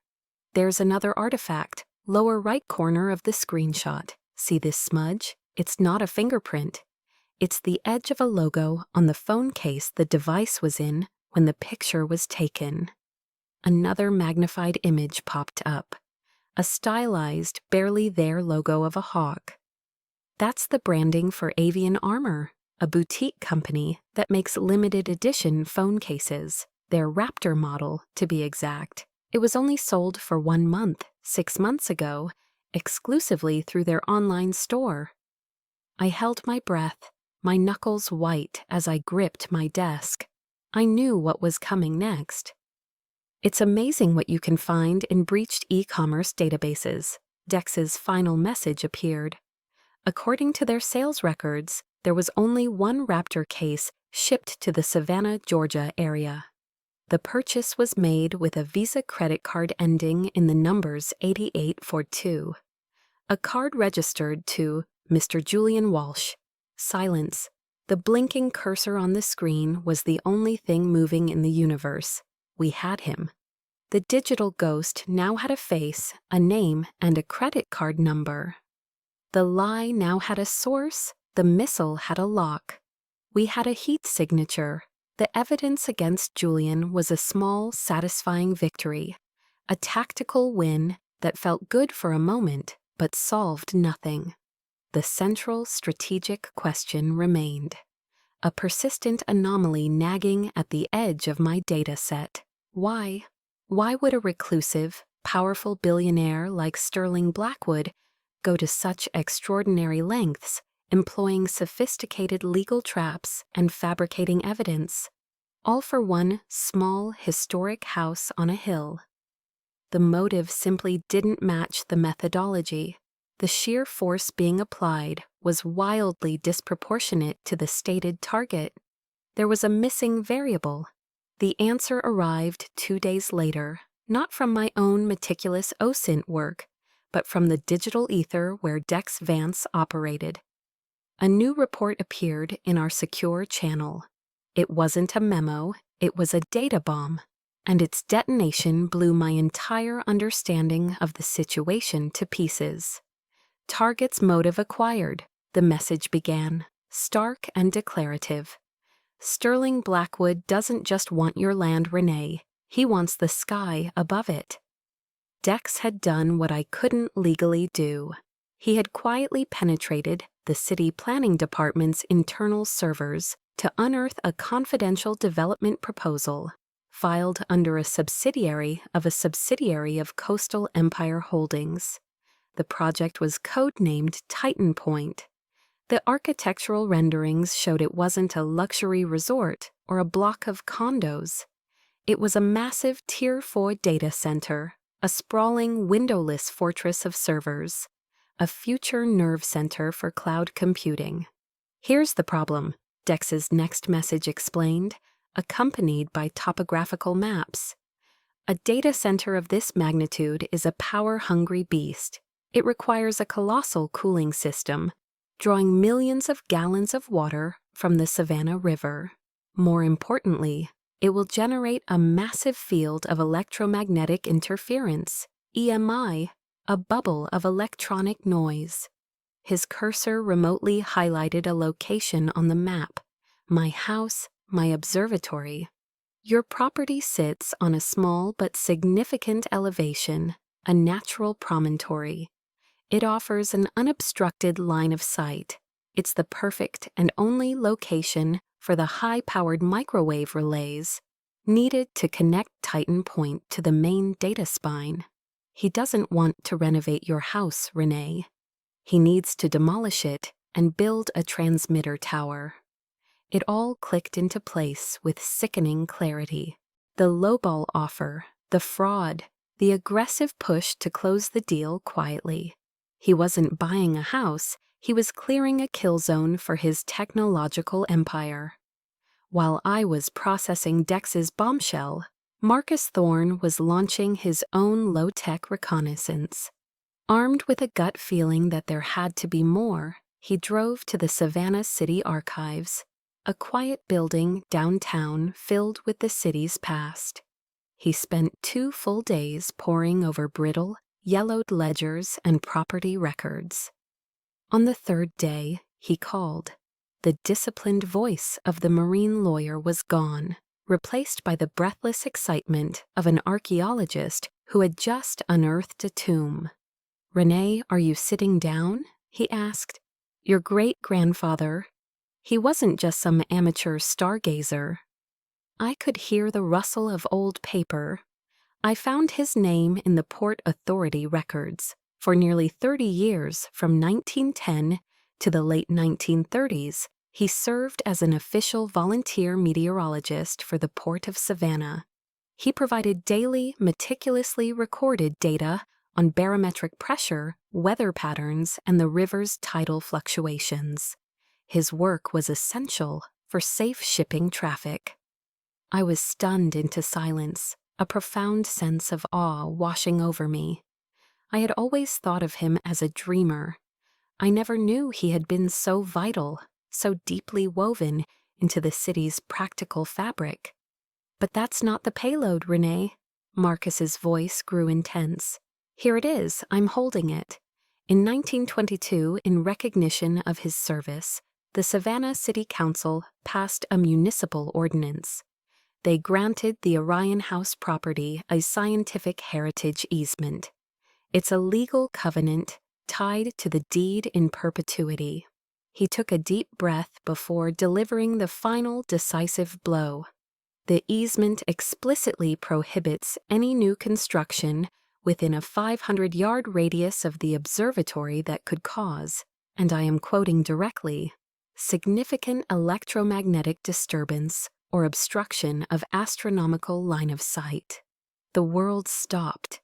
There's another artifact, lower right corner of the screenshot. See this smudge? It's not a fingerprint. It's the edge of a logo on the phone case the device was in when the picture was taken. Another magnified image popped up. A stylized, barely there logo of a hawk. That's the branding for Avian Armor, a boutique company that makes limited edition phone cases, their Raptor model, to be exact. It was only sold for 1 month, 6 months ago, exclusively through their online store. I held my breath, my knuckles white as I gripped my desk. I knew what was coming next. It's amazing what you can find in breached e-commerce databases. Dex's final message appeared. According to their sales records, there was only one Raptor case shipped to the Savannah, Georgia area. The purchase was made with a Visa credit card ending in the numbers 8842. A card registered to Mr. Julian Walsh. Silence. The blinking cursor on the screen was the only thing moving in the universe. We had him. The digital ghost now had a face, a name, and a credit card number. The lie now had a source, the missile had a lock. We had a heat signature. The evidence against Julian was a small, satisfying victory, a tactical win that felt good for a moment but solved nothing. The central strategic question remained, a persistent anomaly nagging at the edge of my data set. Why? Why would a reclusive, powerful billionaire like Sterling Blackwood go to such extraordinary lengths, employing sophisticated legal traps and fabricating evidence, all for one small, historic house on a hill? The motive simply didn't match the methodology. The sheer force being applied was wildly disproportionate to the stated target. There was a missing variable. The answer arrived 2 days later, not from my own meticulous OSINT work, but from the digital ether where Dex Vance operated. A new report appeared in our secure channel. It wasn't a memo, it was a data bomb, and its detonation blew my entire understanding of the situation to pieces. Target's motive acquired, the message began, stark and declarative. Sterling Blackwood doesn't just want your land, Renee. He wants the sky above it. Dex had done what I couldn't legally do. He had quietly penetrated the city planning department's internal servers to unearth a confidential development proposal filed under a subsidiary of Coastal Empire Holdings. The project was codenamed Titan Point. The architectural renderings showed it wasn't a luxury resort or a block of condos. It was a massive Tier 4 data center, a sprawling, windowless fortress of servers, a future nerve center for cloud computing. Here's the problem, Dex's next message explained, accompanied by topographical maps. A data center of this magnitude is a power-hungry beast. It requires a colossal cooling system, drawing millions of gallons of water from the Savannah River. More importantly, it will generate a massive field of electromagnetic interference, EMI, a bubble of electronic noise. His cursor remotely highlighted a location on the map, my house, my observatory. Your property sits on a small but significant elevation, a natural promontory. It offers an unobstructed line of sight. It's the perfect and only location for the high-powered microwave relays needed to connect Titan Point to the main data spine. He doesn't want to renovate your house, Renee. He needs to demolish it and build a transmitter tower. It all clicked into place with sickening clarity. The lowball offer, the fraud, the aggressive push to close the deal quietly. He wasn't buying a house, he was clearing a kill zone for his technological empire. While I was processing Dex's bombshell, Marcus Thorne was launching his own low-tech reconnaissance. Armed with a gut feeling that there had to be more, he drove to the Savannah City Archives, a quiet building downtown filled with the city's past. He spent 2 full days poring over brittle, yellowed ledgers and property records. On the 3rd day, he called. The disciplined voice of the marine lawyer was gone, replaced by the breathless excitement of an archaeologist who had just unearthed a tomb. "Renee, are you sitting down?" he asked. "Your great-grandfather." He wasn't just some amateur stargazer. I could hear the rustle of old paper. I found his name in the Port Authority records. For nearly 30 years, from 1910 to the late 1930s, he served as an official volunteer meteorologist for the Port of Savannah. He provided daily, meticulously recorded data on barometric pressure, weather patterns, and the river's tidal fluctuations. His work was essential for safe shipping traffic. I was stunned into silence, a profound sense of awe washing over me. I had always thought of him as a dreamer. I never knew he had been so vital, so deeply woven into the city's practical fabric. "But that's not the payload, Renee." Marcus's voice grew intense. "Here it is, I'm holding it." In 1922, in recognition of his service, the Savannah City Council passed a municipal ordinance. They granted the Orion House property a scientific heritage easement. It's a legal covenant tied to the deed in perpetuity. He took a deep breath before delivering the final decisive blow. The easement explicitly prohibits any new construction within a 500-yard radius of the observatory that could cause, and I am quoting directly, "significant electromagnetic disturbance or obstruction of astronomical line of sight." The world stopped.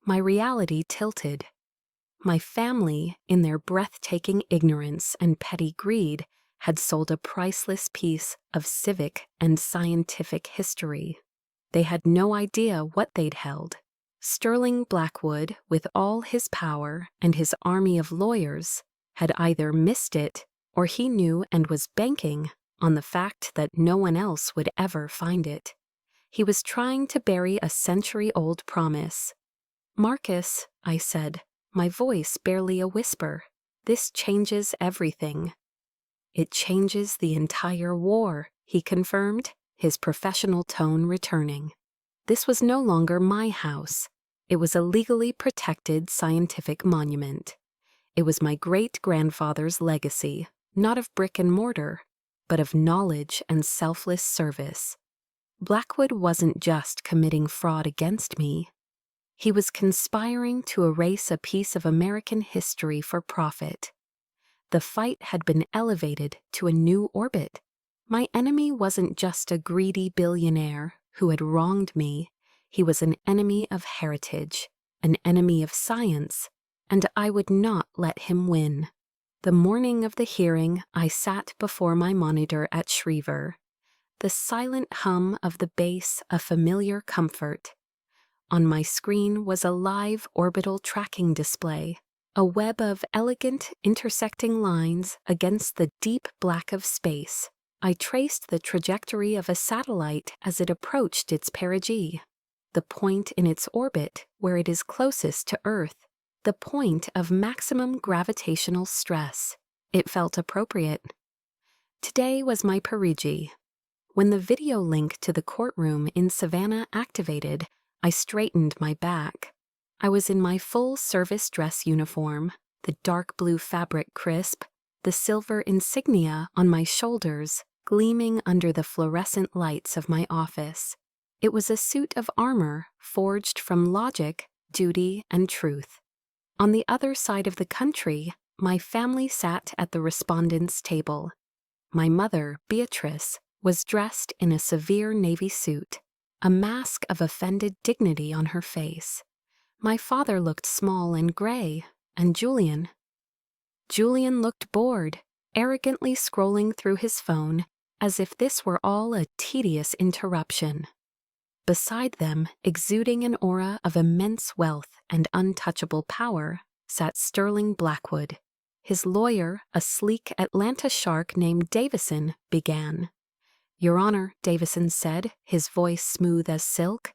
My reality tilted. My family, in their breathtaking ignorance and petty greed, had sold a priceless piece of civic and scientific history. They had no idea what they'd held. Sterling Blackwood, with all his power and his army of lawyers, had either missed it or he knew and was banking on the fact that no one else would ever find it. He was trying to bury a century-old promise. "Marcus," I said, my voice barely a whisper, "this changes everything." "It changes the entire war," he confirmed, his professional tone returning. This was no longer my house. It was a legally protected scientific monument. It was my great-grandfather's legacy, not of brick and mortar, but of knowledge and selfless service. Blackwood wasn't just committing fraud against me. He was conspiring to erase a piece of American history for profit. The fight had been elevated to a new orbit. My enemy wasn't just a greedy billionaire who had wronged me. He was an enemy of heritage, an enemy of science, and I would not let him win. The morning of the hearing, I sat before my monitor at Schriever. The silent hum of the bass a familiar comfort. On my screen was a live orbital tracking display, a web of elegant intersecting lines against the deep black of space. I traced the trajectory of a satellite as it approached its perigee, the point in its orbit where it is closest to Earth, the point of maximum gravitational stress. It felt appropriate. Today was my perigee. When the video link to the courtroom in Savannah activated, I straightened my back. I was in my full service dress uniform, the dark blue fabric crisp, the silver insignia on my shoulders gleaming under the fluorescent lights of my office. It was a suit of armor forged from logic, duty, and truth. On the other side of the country, my family sat at the respondents' table. My mother, Beatrice, was dressed in a severe navy suit, a mask of offended dignity on her face. My father looked small and gray, and Julian looked bored, arrogantly scrolling through his phone as if this were all a tedious interruption. Beside them, exuding an aura of immense wealth and untouchable power, sat Sterling Blackwood. His lawyer, a sleek Atlanta shark named Davison, began. "Your Honor," Davison said, his voice smooth as silk,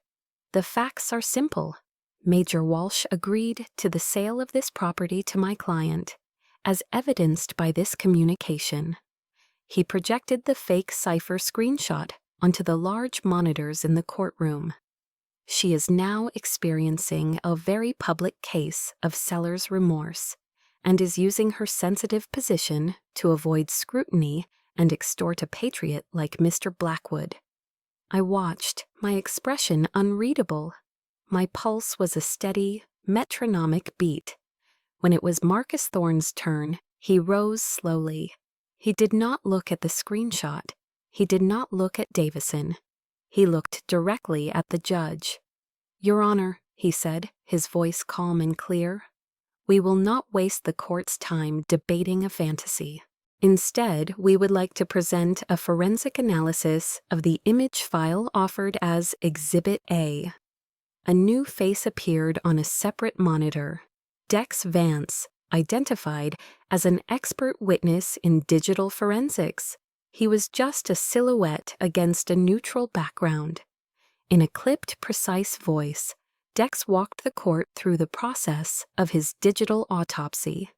"the facts are simple. Major Walsh agreed to the sale of this property to my client, as evidenced by this communication." He projected the fake cipher screenshot onto the large monitors in the courtroom. "She is now experiencing a very public case of seller's remorse and is using her sensitive position to avoid scrutiny and extort a patriot like Mr. Blackwood." I watched, my expression unreadable. My pulse was a steady, metronomic beat. When it was Marcus Thorne's turn, he rose slowly. He did not look at the screenshot. He did not look at Davison. He looked directly at the judge. "Your Honor," he said, his voice calm and clear, "we will not waste the court's time debating a fantasy. Instead, we would like to present a forensic analysis of the image file offered as Exhibit A." A new face appeared on a separate monitor. Dex Vance, identified as an expert witness in digital forensics. He was just a silhouette against a neutral background. In a clipped, precise voice, Dex walked the court through the process of his digital autopsy.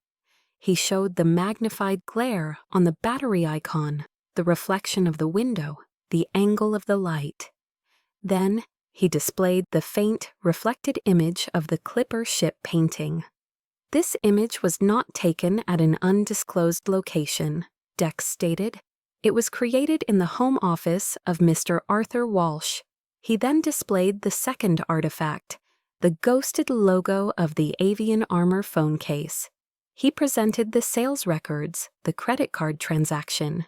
He showed the magnified glare on the battery icon, the reflection of the window, the angle of the light. Then he displayed the faint, reflected image of the Clipper ship painting. "This image was not taken at an undisclosed location," Dex stated. "It was created in the home office of Mr. Arthur Walsh." He then displayed the second artifact, the ghosted logo of the avian armor phone case. He presented the sales records, the credit card transaction.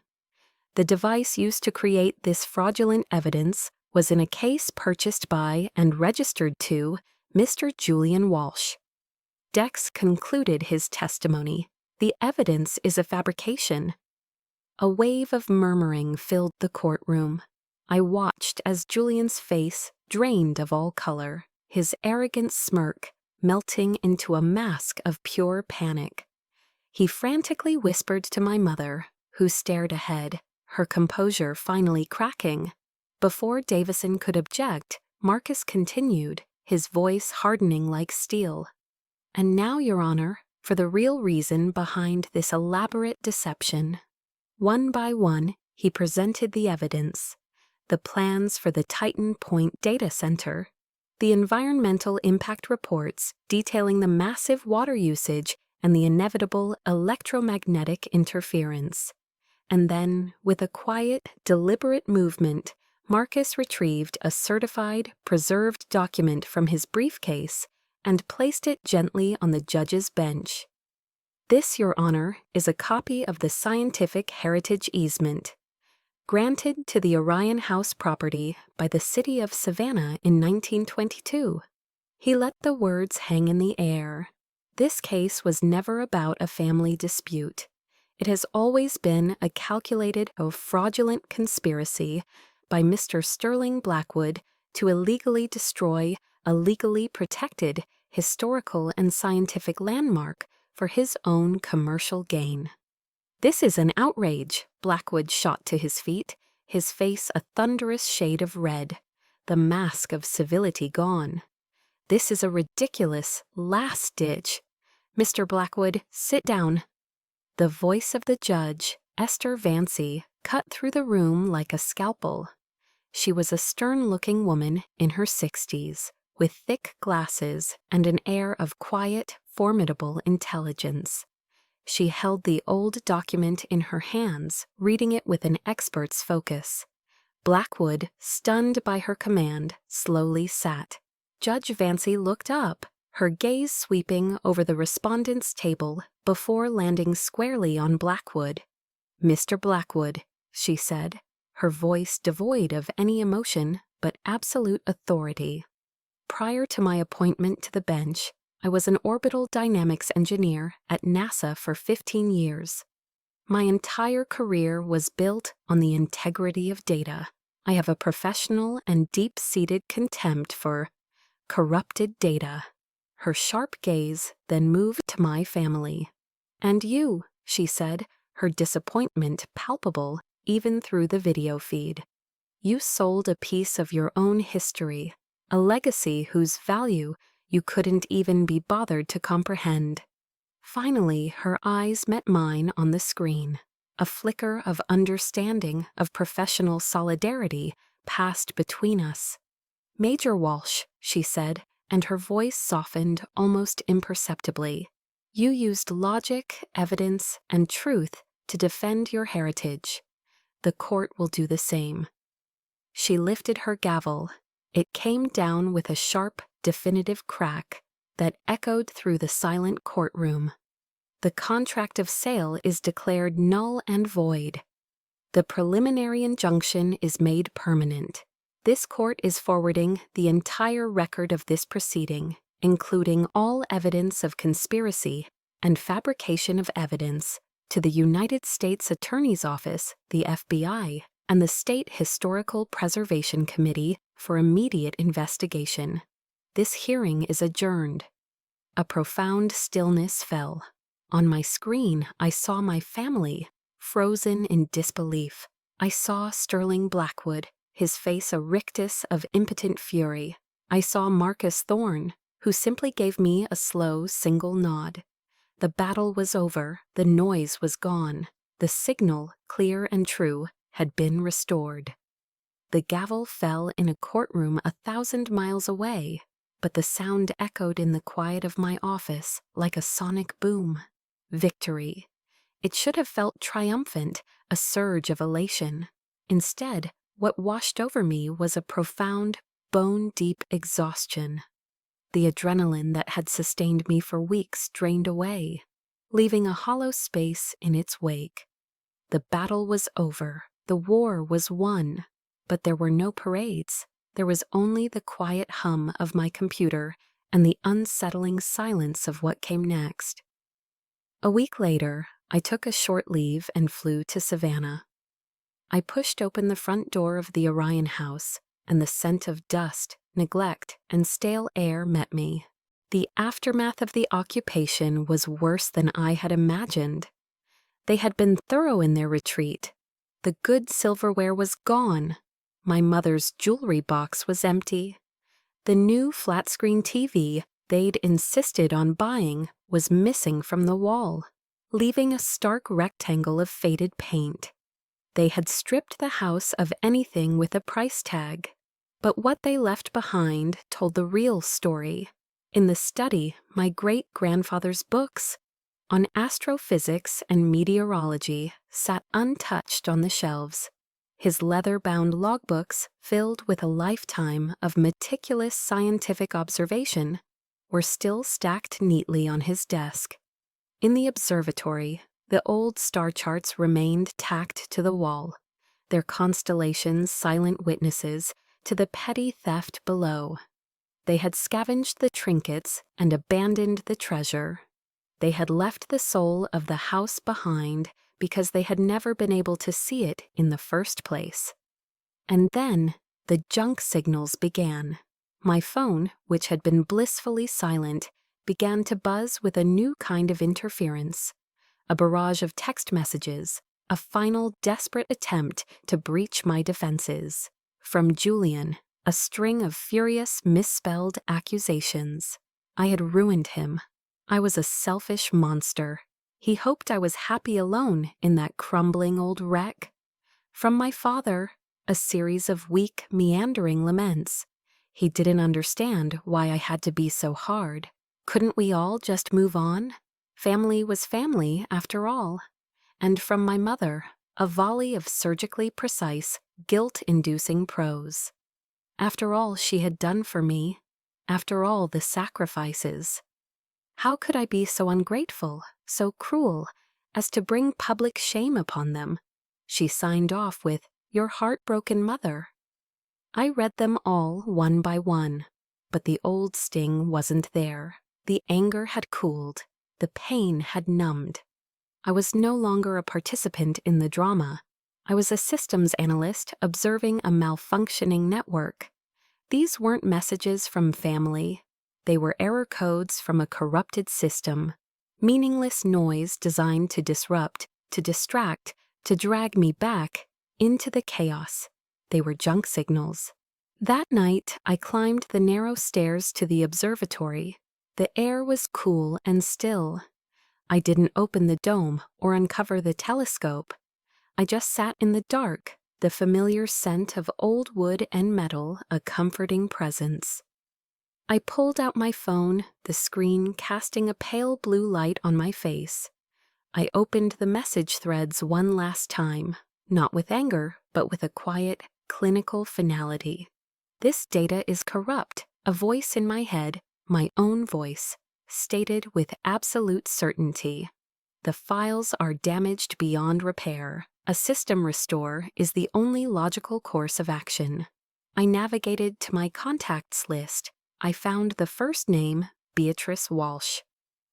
The device used to create this fraudulent evidence was in a case purchased by and registered to Mr. Julian Walsh. Dex concluded his testimony. "The evidence is a fabrication." A wave of murmuring filled the courtroom. I watched as Julian's face drained of all color, his arrogant smirk melting into a mask of pure panic. He frantically whispered to my mother, who stared ahead, her composure finally cracking. Before Davison could object, Marcus continued, his voice hardening like steel. "And now, Your Honor, for the real reason behind this elaborate deception." One by one, he presented the evidence: the plans for the Titan Point data center, the environmental impact reports detailing the massive water usage and the inevitable electromagnetic interference. And then, with a quiet, deliberate movement, Marcus retrieved a certified, preserved document from his briefcase and placed it gently on the judge's bench. "This, Your Honor, is a copy of the Scientific Heritage Easement, granted to the Orion House property by the city of Savannah in 1922. He let the words hang in the air. "This case was never about a family dispute. It has always been a calculated, fraudulent conspiracy by Mr. Sterling Blackwood to illegally destroy a legally protected historical and scientific landmark for his own commercial gain." "This is an outrage." Blackwood shot to his feet, his face a thunderous shade of red, the mask of civility gone. "This is a ridiculous, last-ditch. Mr. Blackwood, sit down." The voice of the judge, Esther Vancy, cut through the room like a scalpel. She was a stern-looking woman in her 60s, with thick glasses and an air of quiet, formidable intelligence. She held the old document in her hands, reading it with an expert's focus. Blackwood, stunned by her command, slowly sat. Judge Vancy looked up, her gaze sweeping over the respondent's table before landing squarely on Blackwood. "Mr. Blackwood," she said, her voice devoid of any emotion but absolute authority. "Prior to my appointment to the bench, I was an orbital dynamics engineer at NASA for 15 years. My entire career was built on the integrity of data. I have a professional and deep-seated contempt for corrupted data. Her sharp gaze then moved to my family. And you, she said, her disappointment palpable even through the video feed. You sold a piece of your own history, a legacy whose value you couldn't even be bothered to comprehend. Finally, her eyes met mine on the screen. A flicker of understanding, of professional solidarity, passed between us. Major Walsh, she said, and her voice softened almost imperceptibly. You used logic, evidence, and truth to defend your heritage. The court will do the same. She lifted her gavel. It came down with a sharp, definitive crack that echoed through the silent courtroom. The contract of sale is declared null and void. The preliminary injunction is made permanent. This court is forwarding the entire record of this proceeding, including all evidence of conspiracy and fabrication of evidence, to the United States Attorney's Office, the FBI, and the State Historical Preservation Committee for immediate investigation. This hearing is adjourned. A profound stillness fell. On my screen, I saw my family, frozen in disbelief. I saw Sterling Blackwood, his face a rictus of impotent fury. I saw Marcus Thorne, who simply gave me a slow, single nod. The battle was over, the noise was gone. The signal, clear and true, had been restored. The gavel fell in a courtroom 1,000 miles away, but the sound echoed in the quiet of my office like a sonic boom. Victory. It should have felt triumphant, a surge of elation. Instead, what washed over me was a profound, bone-deep exhaustion. The adrenaline that had sustained me for weeks drained away, leaving a hollow space in its wake. The battle was over. The war was won. But there were no parades. There was only the quiet hum of my computer and the unsettling silence of what came next. A week later, I took a short leave and flew to Savannah. I pushed open the front door of the Orion House, and the scent of dust, neglect, and stale air met me. The aftermath of the occupation was worse than I had imagined. They had been thorough in their retreat. The good silverware was gone. My mother's jewelry box was empty. The new flat-screen TV they'd insisted on buying was missing from the wall, leaving a stark rectangle of faded paint. They had stripped the house of anything with a price tag. But what they left behind told the real story. In the study, my great-grandfather's books on astrophysics and meteorology sat untouched on the shelves. His leather-bound logbooks, filled with a lifetime of meticulous scientific observation, were still stacked neatly on his desk. In the observatory, the old star charts remained tacked to the wall, their constellations silent witnesses to the petty theft below. They had scavenged the trinkets and abandoned the treasure. They had left the soul of the house behind because they had never been able to see it in the first place. And then the junk signals began. My phone, which had been blissfully silent, began to buzz with a new kind of interference. A barrage of text messages, a final desperate attempt to breach my defenses. From Julian, a string of furious, misspelled accusations. I had ruined him. I was a selfish monster. He hoped I was happy alone in that crumbling old wreck. From my father, a series of weak, meandering laments. He didn't understand why I had to be so hard. Couldn't we all just move on? Family was family, after all. And from my mother, a volley of surgically precise, guilt-inducing prose. After all she had done for me, after all the sacrifices. How could I be so ungrateful, so cruel, as to bring public shame upon them? She signed off with, "Your heartbroken mother." I read them all one by one, but the old sting wasn't there. The anger had cooled, the pain had numbed. I was no longer a participant in the drama. I was a systems analyst observing a malfunctioning network. These weren't messages from family. They were error codes from a corrupted system, meaningless noise designed to disrupt, to distract, to drag me back into the chaos. They were junk signals. That night, I climbed the narrow stairs to the observatory. The air was cool and still. I didn't open the dome or uncover the telescope. I just sat in the dark, the familiar scent of old wood and metal a comforting presence. I pulled out my phone, the screen casting a pale blue light on my face. I opened the message threads one last time, not with anger, but with a quiet, clinical finality. This data is corrupt, a voice in my head, my own voice, stated with absolute certainty. The files are damaged beyond repair. A system restore is the only logical course of action. I navigated to my contacts list. I found the first name, Beatrice Walsh.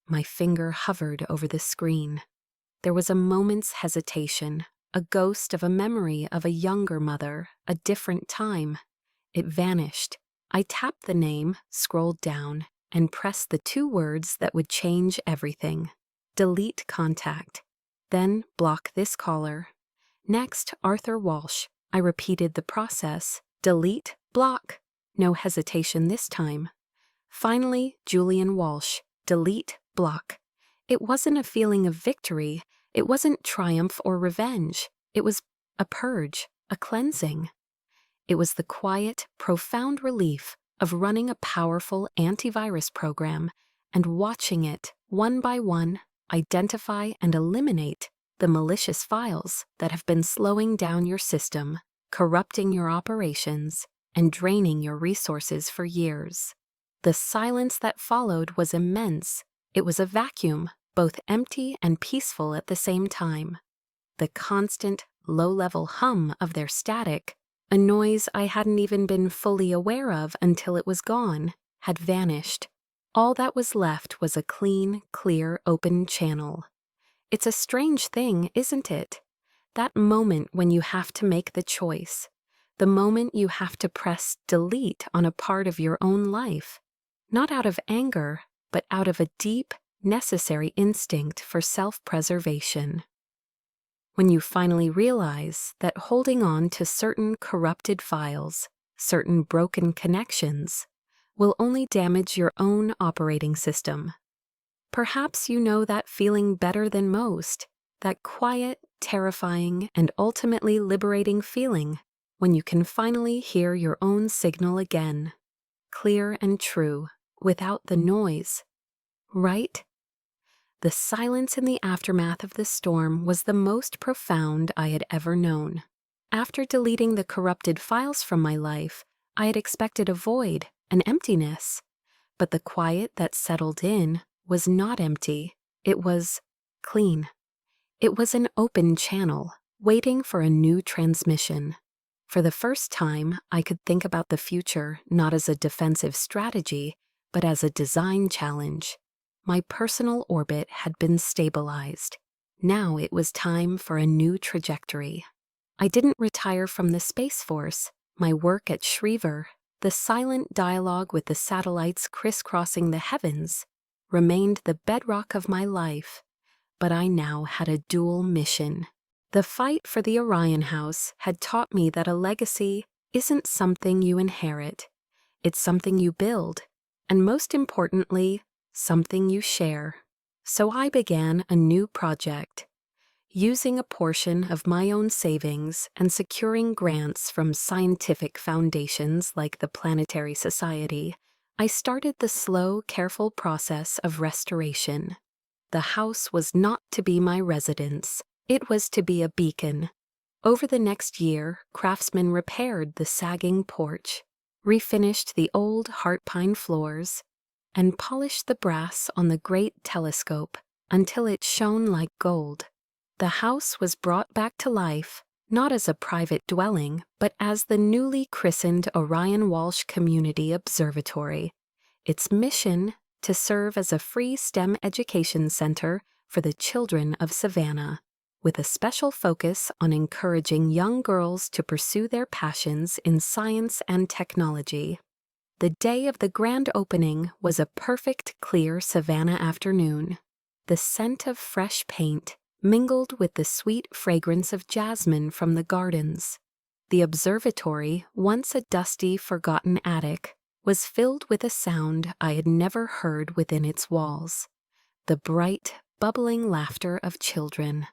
My finger hovered over the screen. There was a moment's hesitation, a ghost of a memory of a younger mother, a different time. It vanished. I tapped the name, scrolled down, and pressed the 2 words that would change everything. Delete contact. Then block this caller. Next, Arthur Walsh. I repeated the process. Delete, block. No hesitation this time. Finally, Julian Walsh. Delete, block. It wasn't a feeling of victory. It wasn't triumph or revenge. It was a purge, a cleansing. It was the quiet, profound relief of running a powerful antivirus program and watching it, one by one, identify and eliminate the malicious files that have been slowing down your system, corrupting your operations, and draining your resources for years. The silence that followed was immense. It was a vacuum, both empty and peaceful at the same time. The constant, low-level hum of their static, a noise I hadn't even been fully aware of until it was gone, had vanished. All that was left was a clean, clear, open channel. It's a strange thing, isn't it? That moment when you have to make the choice. The moment you have to press delete on a part of your own life. Not out of anger, but out of a deep, necessary instinct for self-preservation. When you finally realize that holding on to certain corrupted files, certain broken connections, will only damage your own operating system. Perhaps you know that feeling better than most, that quiet, terrifying, and ultimately liberating feeling when you can finally hear your own signal again, clear and true, without the noise. Right? The silence in the aftermath of the storm was the most profound I had ever known. After deleting the corrupted files from my life, I had expected a void, an emptiness. But the quiet that settled in was not empty. It was clean. It was an open channel, waiting for a new transmission. For the first time, I could think about the future not as a defensive strategy, but as a design challenge. My personal orbit had been stabilized. Now it was time for a new trajectory. I didn't retire from the Space Force. My work at Schriever, the silent dialogue with the satellites crisscrossing the heavens, remained the bedrock of my life. But I now had a dual mission. The fight for the Orion House had taught me that a legacy isn't something you inherit. It's something you build, and most importantly, something you share. So I began a new project. Using a portion of my own savings and securing grants from scientific foundations like the Planetary Society, I started the slow, careful process of restoration. The house was not to be my residence. It was to be a beacon. Over the next year, craftsmen repaired the sagging porch, refinished the old heart pine floors, and polished the brass on the great telescope until it shone like gold. The house was brought back to life, not as a private dwelling, but as the newly christened Orion Walsh Community Observatory. Its mission, to serve as a free STEM education center for the children of Savannah, with a special focus on encouraging young girls to pursue their passions in science and technology. The day of the grand opening was a perfect, clear Savannah afternoon. The scent of fresh paint mingled with the sweet fragrance of jasmine from the gardens. The observatory, once a dusty, forgotten attic, was filled with a sound I had never heard within its walls: the bright, bubbling laughter of children.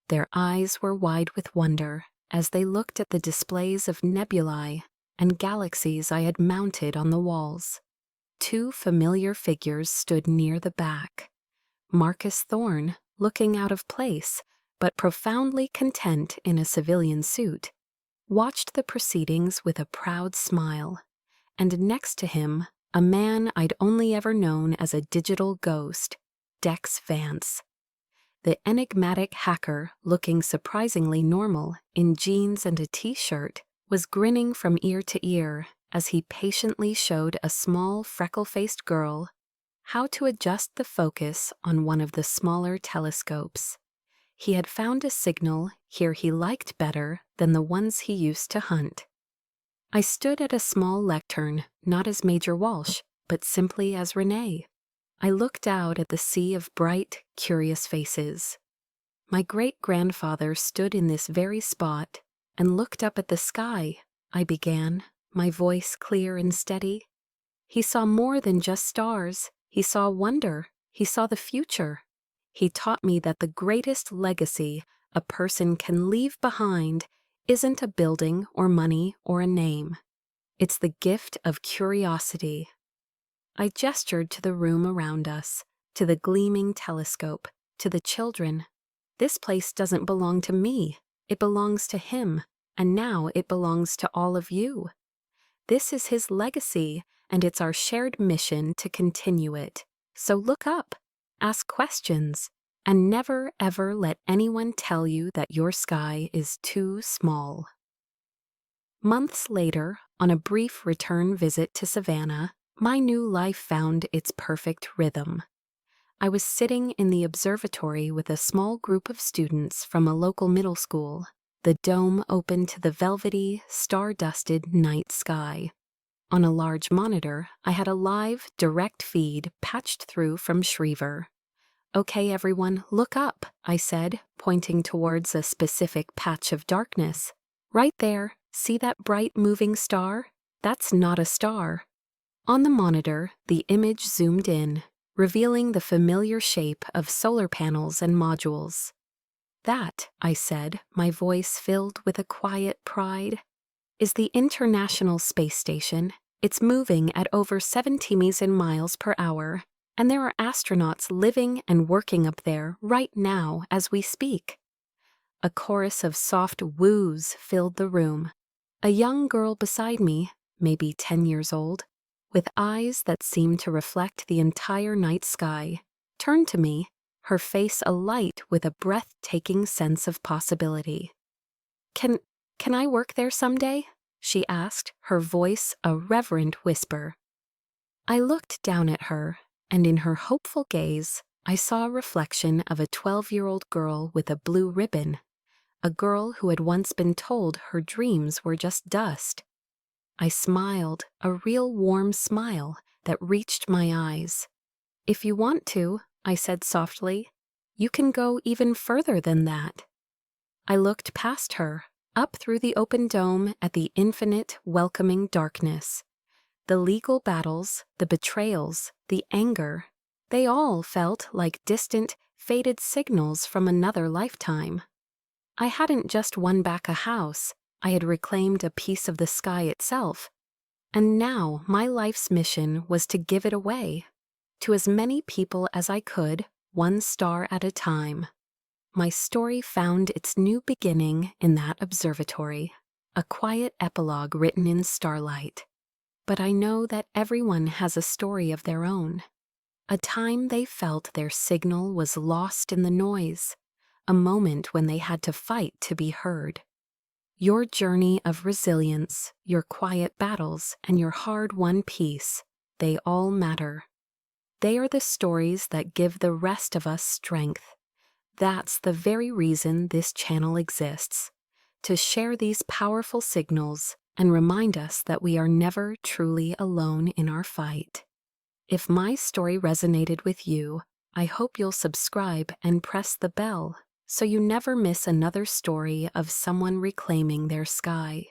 Their eyes were wide with wonder as they looked at the displays of nebulae and galaxies I had mounted on the walls. Two familiar figures stood near the back. Marcus Thorne, looking out of place, but profoundly content in a civilian suit, watched the proceedings with a proud smile, and next to him, a man I'd only ever known as a digital ghost, Dex Vance. The enigmatic hacker, looking surprisingly normal in jeans and a t-shirt, was grinning from ear to ear as he patiently showed a small, freckle-faced girl how to adjust the focus on one of the smaller telescopes. He had found a signal here he liked better than the ones he used to hunt. I stood at a small lectern, not as Major Walsh, but simply as Renee. I looked out at the sea of bright, curious faces. My great-grandfather stood in this very spot and looked up at the sky, I began, my voice clear and steady. He saw more than just stars. He saw wonder. He saw the future. He taught me that the greatest legacy a person can leave behind isn't a building or money or a name. It's the gift of curiosity. I gestured to the room around us, to the gleaming telescope, to the children. This place doesn't belong to me. It belongs to him, and now it belongs to all of you. This is his legacy, and it's our shared mission to continue it. So look up, ask questions, and never ever let anyone tell you that your sky is too small. Months later, on a brief return visit to Savannah, my new life found its perfect rhythm. I was sitting in the observatory with a small group of students from a local middle school, the dome open to the velvety, star-dusted night sky. On a large monitor, I had a live, direct feed patched through from Schriever. "Okay, everyone, look up," I said, pointing towards a specific patch of darkness. "Right there, see that bright moving star? That's not a star." On the monitor, the image zoomed in, revealing the familiar shape of solar panels and modules. "That," I said, my voice filled with a quiet pride, "is the International Space Station. It's moving at over 17 miles per hour, and there are astronauts living and working up there right now as we speak." A chorus of soft woos filled the room. A young girl beside me, maybe 10 years old, with eyes that seemed to reflect the entire night sky, turned to me, her face alight with a breathtaking sense of possibility. Can I work there someday?" she asked, her voice a reverent whisper. I looked down at her, and in her hopeful gaze, I saw a reflection of a 12-year-old girl with a blue ribbon, a girl who had once been told her dreams were just dust. I smiled, a real warm smile that reached my eyes. "If you want to," I said softly, "you can go even further than that." I looked past her, up through the open dome at the infinite, welcoming darkness. The legal battles, the betrayals, the anger, they all felt like distant, faded signals from another lifetime. I hadn't just won back a house, I had reclaimed a piece of the sky itself, and now my life's mission was to give it away, to as many people as I could, one star at a time. My story found its new beginning in that observatory, a quiet epilogue written in starlight. But I know that everyone has a story of their own, a time they felt their signal was lost in the noise, a moment when they had to fight to be heard. Your journey of resilience, your quiet battles, and your hard-won peace, they all matter. They are the stories that give the rest of us strength. That's the very reason this channel exists, to share these powerful signals and remind us that we are never truly alone in our fight. If my story resonated with you, I hope you'll subscribe and press the bell so you never miss another story of someone reclaiming their sky.